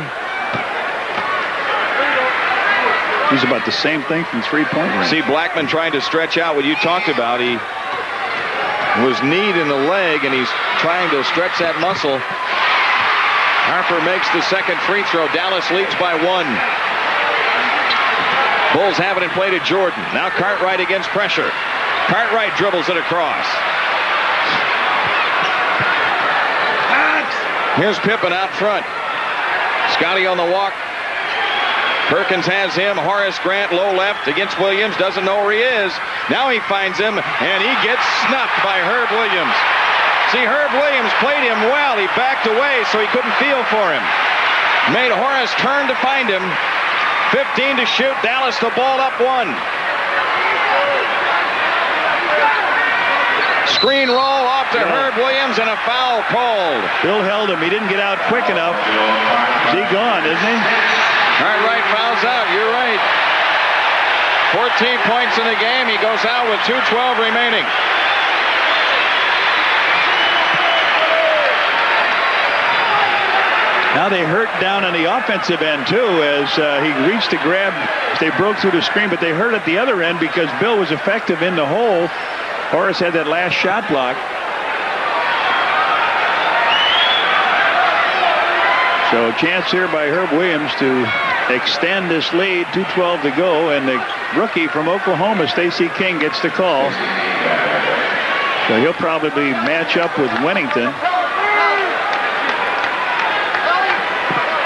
He's about the same thing from 3-point range. See Blackman trying to stretch out what you talked about. He was kneed in the leg, and he's trying to stretch that muscle. Harper makes the second free throw. Dallas leads by 1. Bulls have it in play to Jordan. Now Cartwright against pressure. Cartwright dribbles it across. Here's Pippen out front. Scotty on the walk. Perkins has him. Horace Grant low left against Williams. Doesn't know where he is. Now he finds him, and he gets snuffed by Herb Williams. See, Herb Williams played him well. He backed away so he couldn't feel for him. Made Horace turn to find him. 15 to shoot. Dallas the ball up 1. Screen roll off to Herb Williams and a foul called. Bill held him. He didn't get out quick enough. Is he gone, isn't he? Cartwright fouls out. You're right. 14 points in the game. He goes out with 2:12 remaining. Now they hurt down on the offensive end, too, as he reached to grab. They broke through the screen, but they hurt at the other end because Bill was effective in the hole. Horace had that last shot block. So a chance here by Herb Williams to extend this lead. 2:12 to go, and the rookie from Oklahoma, Stacey King, gets the call. So he'll probably match up with Wennington.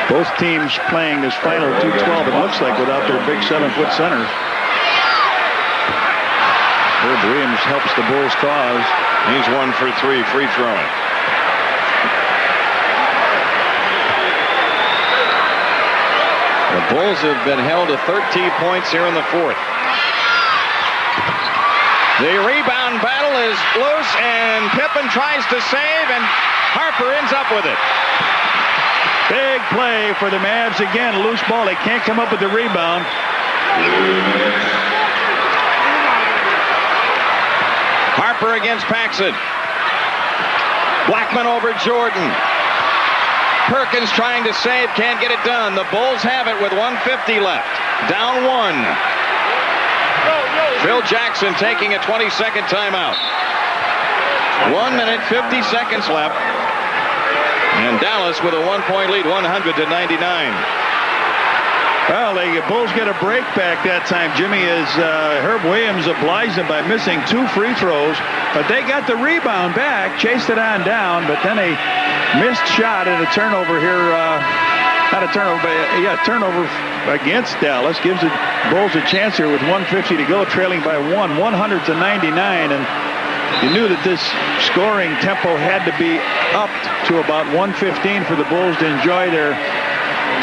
Both teams playing this final 2:12, it looks like, without their big 7-foot centers. Herb Williams helps the Bulls' cause. He's 1 for 3 free throwing. The Bulls have been held to 13 points here in the fourth. The rebound battle is loose, and Pippen tries to save, and Harper ends up with it. Big play for the Mavs again. Loose ball. They can't come up with the rebound. Harper against Paxson. Blackman over Jordan. Perkins trying to save, can't get it done. The Bulls have it with 1:50 left. Down 1. Phil Jackson taking a 20-second timeout. 1 minute, 50 seconds left. And Dallas with a 1-point lead, 100 to 99. Well, the Bulls get a break back that time, Jimmy, as Herb Williams obliged them by missing 2 free throws. But they got the rebound back, chased it on down, but then a missed shot and a turnover here. Not a turnover, but turnover against Dallas. Gives the Bulls a chance here with 1:50 to go, trailing by 100-99. And you knew that this scoring tempo had to be upped to about 1:15 for the Bulls to enjoy their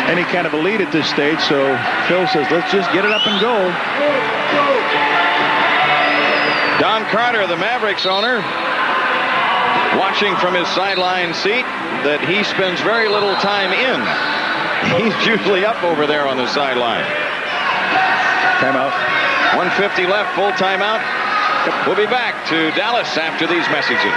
any kind of a lead at this stage. So Phil says, let's just get it up and go. Don Carter, the Mavericks owner, watching from his sideline seat that he spends very little time in. He's usually up over there on the sideline. Timeout. 1:50 left, full timeout. We'll be back to Dallas after these messages.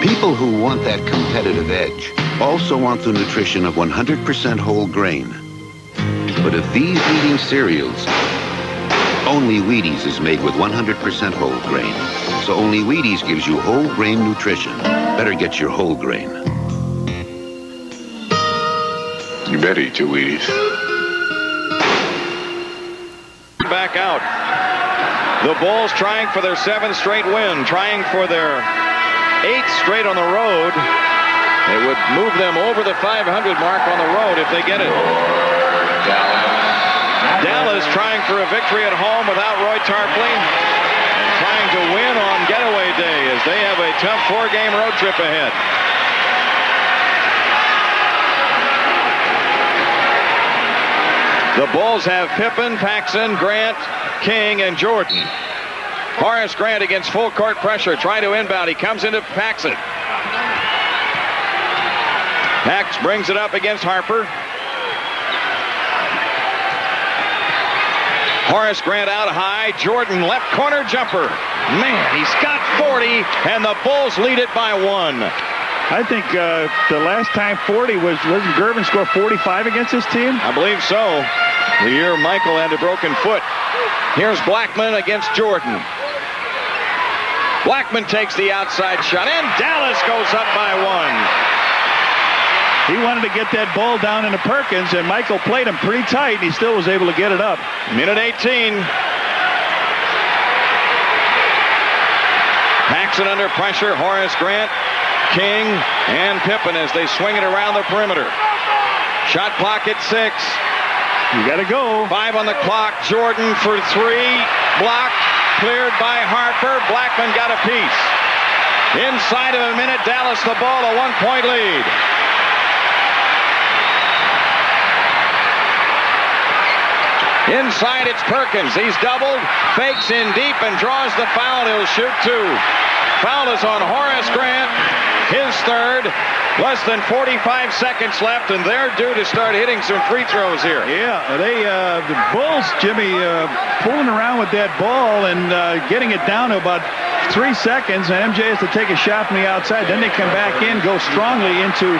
People who want that competitive edge also want the nutrition of 100% whole grain. But of these eating cereals, only Wheaties is made with 100% whole grain. So only Wheaties gives you whole grain nutrition. Better get your whole grain. You better eat your Wheaties. Back out. The Bulls trying for their 7th straight win, trying for their 8th straight on the road. It would move them over the 500 mark on the road if they get it. Dallas trying for a victory at home without Roy Tarpley and trying to win on getaway day as they have a tough 4-game road trip ahead. The Bulls have Pippen, Paxson, Grant, King, and Jordan. Horace Grant against full court pressure, trying to inbound. He comes into Paxson. Pax brings it up against Harper. Horace Grant out high. Jordan left corner jumper. Man, he's got 40, and the Bulls lead it by 1. I think the last time 40 wasn't Gervin score 45 against this team? I believe so. The year Michael had a broken foot. Here's Blackman against Jordan. Blackman takes the outside shot, and Dallas goes up by 1. He wanted to get that ball down into Perkins, and Michael played him pretty tight, and he still was able to get it up. Minute 18. Paxson under pressure. Horace Grant, King, and Pippen as they swing it around the perimeter. Shot clock at 6. You got to go. 5 on the clock. Jordan for 3. Block. Cleared by Harper. Blackman got a piece. Inside of a minute, Dallas the ball, a 1-point lead. Inside, it's Perkins. He's doubled, fakes in deep, and draws the foul. He'll shoot 2. Foul is on Horace Grant, his 3rd. Less than 45 seconds left, and they're due to start hitting some free throws here. Yeah, the Bulls, Jimmy, fooling around with that ball and getting it down to about 3 seconds, and MJ has to take a shot from the outside. Then they come back in, go strongly into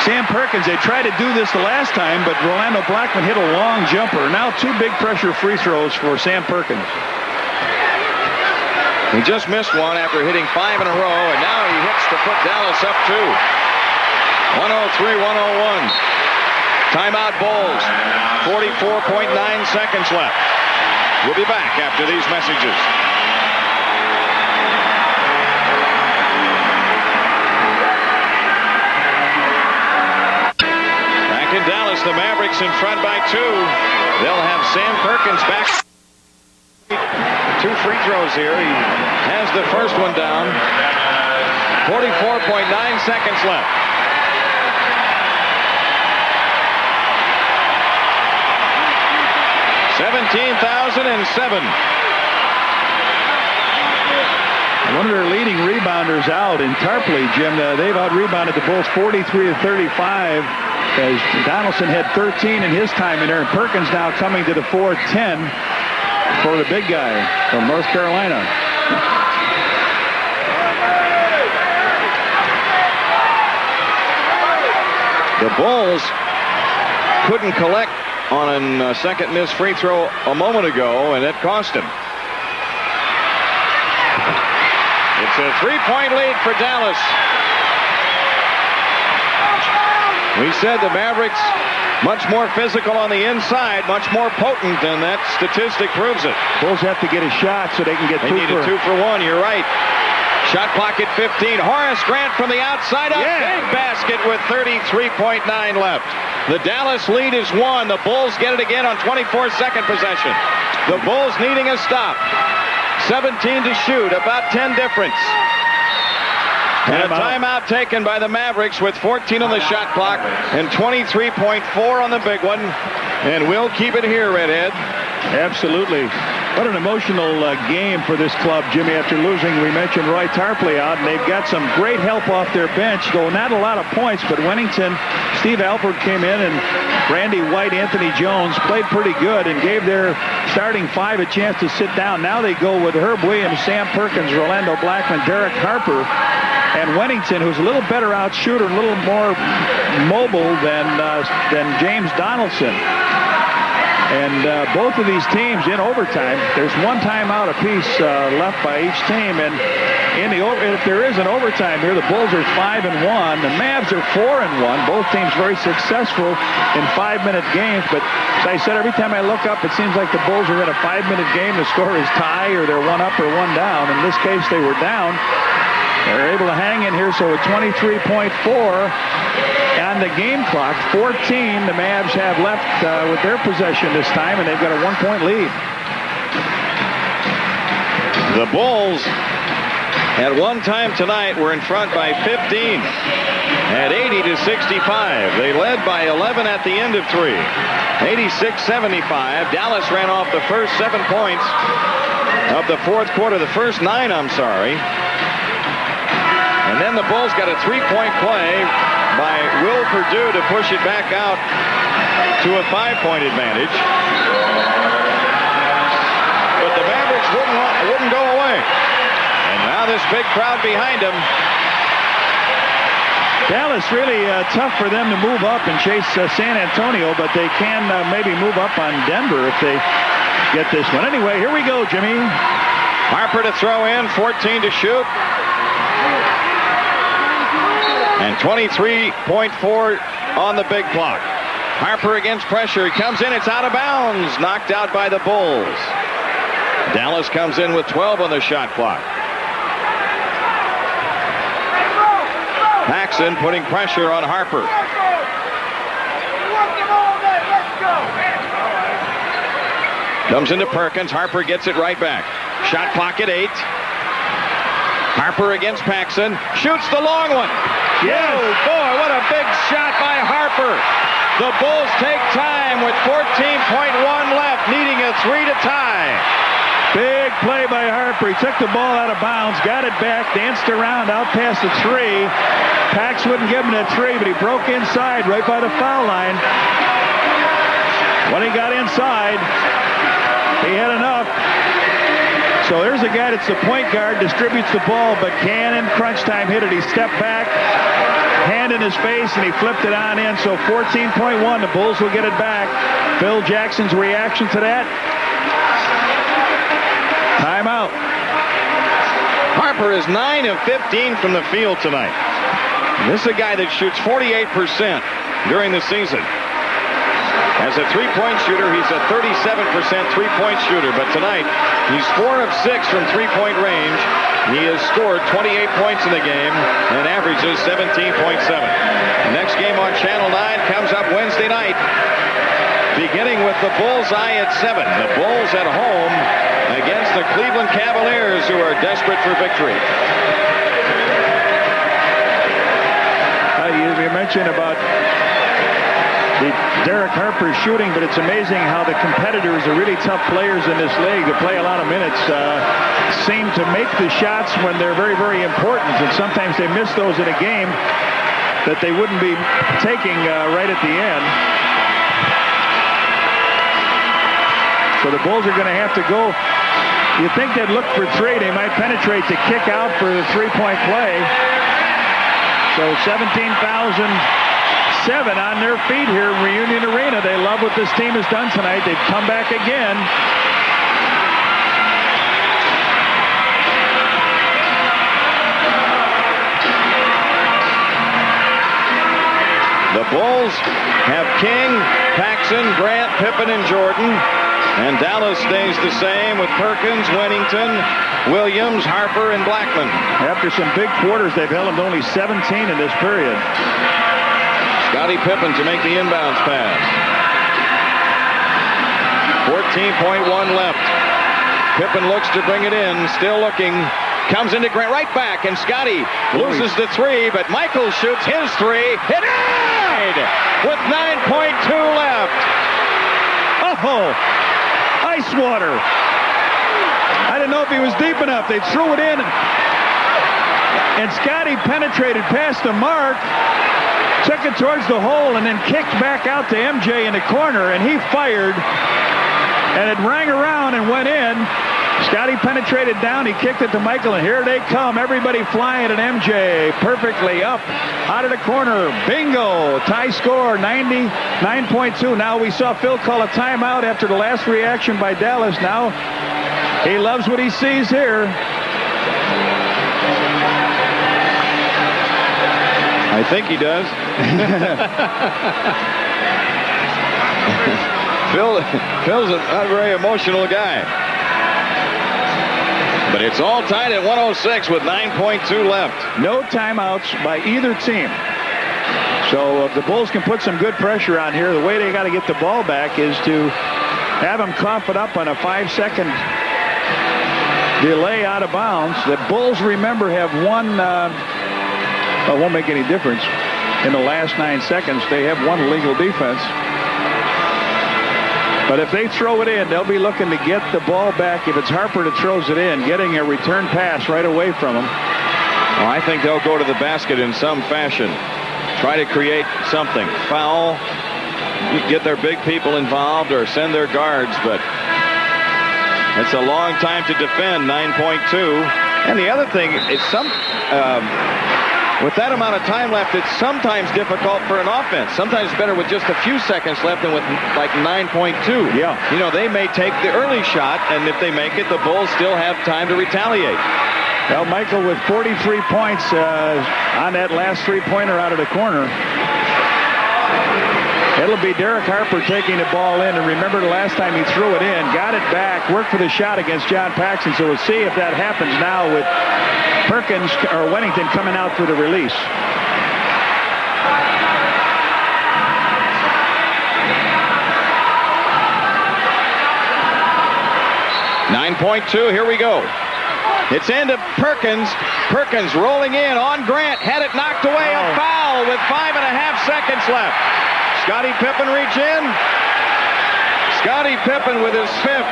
Sam Perkins. They tried to do this the last time, but Rolando Blackman hit a long jumper. Now 2 big pressure free throws for Sam Perkins. He just missed one after hitting 5 in a row, and now he hits to put Dallas up 2. 103-101. Timeout Bulls. 44.9 seconds left. We'll be back after these messages. Back in Dallas, the Mavericks in front by 2. They'll have Sam Perkins back. 2 free throws here. He has the first one down. 44.9 seconds left. $17,007. One of their leading rebounders out in Tarpley, Jim. They've out-rebounded the Bulls 43-35 as Donaldson had 13 in his time in there. And Perkins now coming to the 4-10 for the big guy from North Carolina. The Bulls couldn't collect on a second missed free throw a moment ago, and it cost him. It's a 3-point lead for Dallas. We said the Mavericks much more physical on the inside, much more potent, and that statistic proves it. Bulls have to get a shot so they can get They need a 2-for-1. You're right. Shot clock at 15. Horace Grant from the outside. A big basket with 33.9 left. The Dallas lead is 1. The Bulls get it again on 24-second possession. The Bulls needing a stop. 17 to shoot, about 10 difference. And a timeout taken by the Mavericks with 14 on the shot clock and 23.4 on the big one. And we'll keep it here, Redhead. Absolutely. What an emotional game for this club, Jimmy, after losing. We mentioned Roy Tarpley out, and they've got some great help off their bench, though not a lot of points, but Wennington, Steve Alford came in, and Randy White, Anthony Jones played pretty good and gave their starting 5 a chance to sit down. Now they go with Herb Williams, Sam Perkins, Rolando Blackman, Derek Harper, and Wennington, who's a little better out shooter, a little more mobile than James Donaldson. And both of these teams in overtime, there's one timeout apiece left by each team. And if there is an overtime here, the Bulls are 5-1. The Mavs are 4-1. Both teams very successful in 5-minute games. But as I said, every time I look up, it seems like the Bulls are in a 5-minute game. The score is tie, or they're 1 up or 1 down. In this case, they were down. They're able to hang in here, so at 23.4 on the game clock, 14 the Mavs have left with their possession this time, and they've got a 1-point lead. The Bulls at one time tonight were in front by 15 at 80-65. They led by 11 at the end of 3. 86-75. Dallas ran off the first 7 points of the fourth quarter, the first 9, I'm sorry. And then the Bulls got a 3-point play by Will Perdue to push it back out to a 5-point advantage. But the Mavericks wouldn't go away. And now this big crowd behind them. Dallas really tough for them to move up and chase San Antonio, but they can maybe move up on Denver if they get this one. Anyway, here we go, Jimmy. Harper to throw in, 14 to shoot. And 23.4 on the big clock. Harper against pressure. He comes in. It's out of bounds. Knocked out by the Bulls. Dallas comes in with 12 on the shot clock. Paxson putting pressure on Harper. Comes into Perkins. Harper gets it right back. Shot clock at 8. Harper against Paxson. Shoots the long one. Yes. Oh, boy, what a big shot by Harper. The Bulls take time with 14.1 left, needing a 3 to tie. Big play by Harper. He took the ball out of bounds, got it back, danced around out past the 3. Pax wouldn't give him a 3, but he broke inside right by the foul line. When he got inside, he had enough. So there's a guy that's the point guard, distributes the ball, but Cannon, crunch time, hit it. He stepped back, hand in his face, and he flipped it on in. So 14.1, the Bulls will get it back. Phil Jackson's reaction to that? Timeout. Harper is 9 of 15 from the field tonight. This is a guy that shoots 48% during the season. As a three-point shooter, he's a 37% three-point shooter. But tonight, he's 4 of 6 from three-point range. He has scored 28 points in the game and averages 17.7. The next game on Channel 9 comes up Wednesday night, beginning with the Bullseye at 7. The Bulls at home against the Cleveland Cavaliers, who are desperate for victory. You mentioned about Derek Harper shooting, but it's amazing how the competitors, are really tough players in this league that play a lot of minutes, seem to make the shots when they're very, very important. And sometimes they miss those in a game that they wouldn't be taking right at the end. So the Bulls are going to have to go. You think they'd look for 3. They might penetrate to kick out for the 3-point play. So 17,007 on their feet here in Reunion Arena. They love what this team has done tonight. They've come back again. The Bulls have King, Paxson, Grant, Pippen, and Jordan. And Dallas stays the same with Perkins, Winnington, Williams, Harper, and Blackman. After some big quarters, they've held him to only 17 in this period. Scottie Pippen to make the inbounds pass. 14.1 left. Pippen looks to bring it in, still looking. Comes into Grant, right back, and Scottie loses the three, but Michael shoots his three. It died with 9.2 left. Oh, ice water. I didn't know if he was deep enough. They threw it in, and Scottie penetrated past the mark, took it towards the hole, and then kicked back out to MJ in the corner, and he fired, and it rang around and went in. Scottie penetrated down. He kicked it to Michael, and here they come. Everybody flying at MJ. Perfectly up out of the corner. Bingo. Tie score, 99.2. Now we saw Phil call a timeout after the last reaction by Dallas. Now he loves what he sees here. I think he does. Phil's not a very emotional guy. But it's all tied at 106 with 9.2 left. No timeouts by either team. So if the Bulls can put some good pressure on here, the way they got to get the ball back is to have them cough it up on a 5-second delay out of bounds. The Bulls, remember, have one, it won't make any difference. In the last 9 seconds, they have one illegal defense. But if they throw it in, they'll be looking to get the ball back. If it's Harper that throws it in, getting a return pass right away from him. Well, I think they'll go to the basket in some fashion. Try to create something. Foul. Get their big people involved or send their guards. But it's a long time to defend, 9.2. And the other thing is with that amount of time left, it's sometimes difficult for an offense. Sometimes it's better with just a few seconds left than with like 9.2. Yeah. You know, they may take the early shot, and if they make it, the Bulls still have time to retaliate. Well, Michael with 43 points on that last three-pointer out of the corner. It'll be Derek Harper taking the ball in, and remember the last time he threw it in, got it back, worked for the shot against John Paxson, so we'll see if that happens now with Perkins or Winnington coming out for the release. .2, here we go. It's into Perkins. Perkins rolling in on Grant. Had it knocked away. A foul with 5.5 seconds left. Scottie Pippen reach in. Scottie Pippen with his fifth.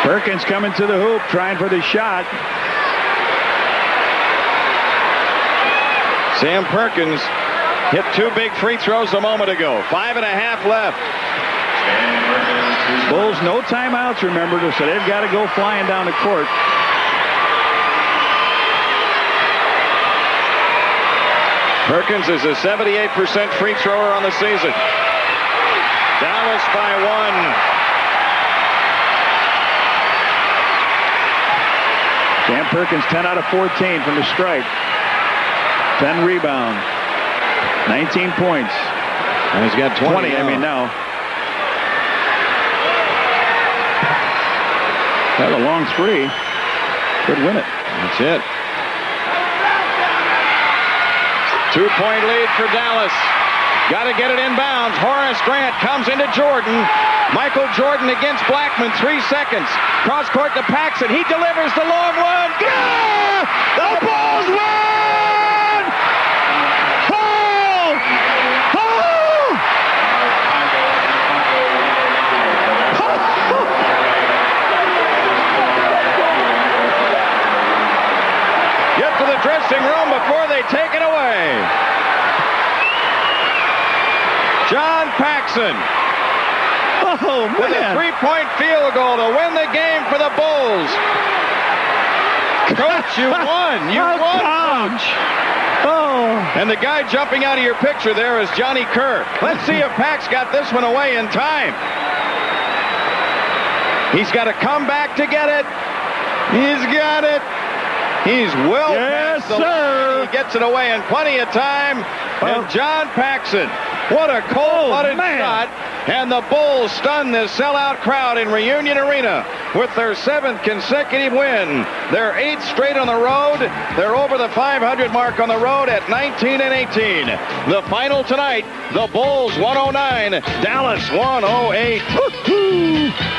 Perkins coming to the hoop, trying for the shot. Sam Perkins hit 2 big free throws a moment ago. 5.5 left. Bulls no timeouts, remember, so they've got to go flying down the court. Perkins is a 78% free thrower on the season. Dallas by 1. Sam Perkins 10 out of 14 from the stripe. 10 rebounds. 19 points. And he's got 20 now. Got a long three. Could win it. That's it. 2-point lead for Dallas. Got to get it inbounds. Horace Grant comes into Jordan. Michael Jordan against Blackman. 3 seconds. Cross court to Paxson. He delivers the long one. Yeah! The Bulls win! Oh! Oh! Get to the dressing room before they take it away. John Paxson. Oh, man. With a 3-point field goal to win the game for the Bulls. Coach, you won. You won, Coach. Oh. And the guy jumping out of your picture there is Johnny Kerr. Let's see if Pax got this one away in time. He's got to come back to get it. He's got it. He's well Yes, past the sir. line. He gets it away in plenty of time. And John Paxson, what a cold-blooded shot. And the Bulls stun this sellout crowd in Reunion Arena with their 7th consecutive win. They're 8th straight on the road. They're over the 500 mark on the road at 19-18. The final tonight, the Bulls 109, Dallas 108. Woo-hoo!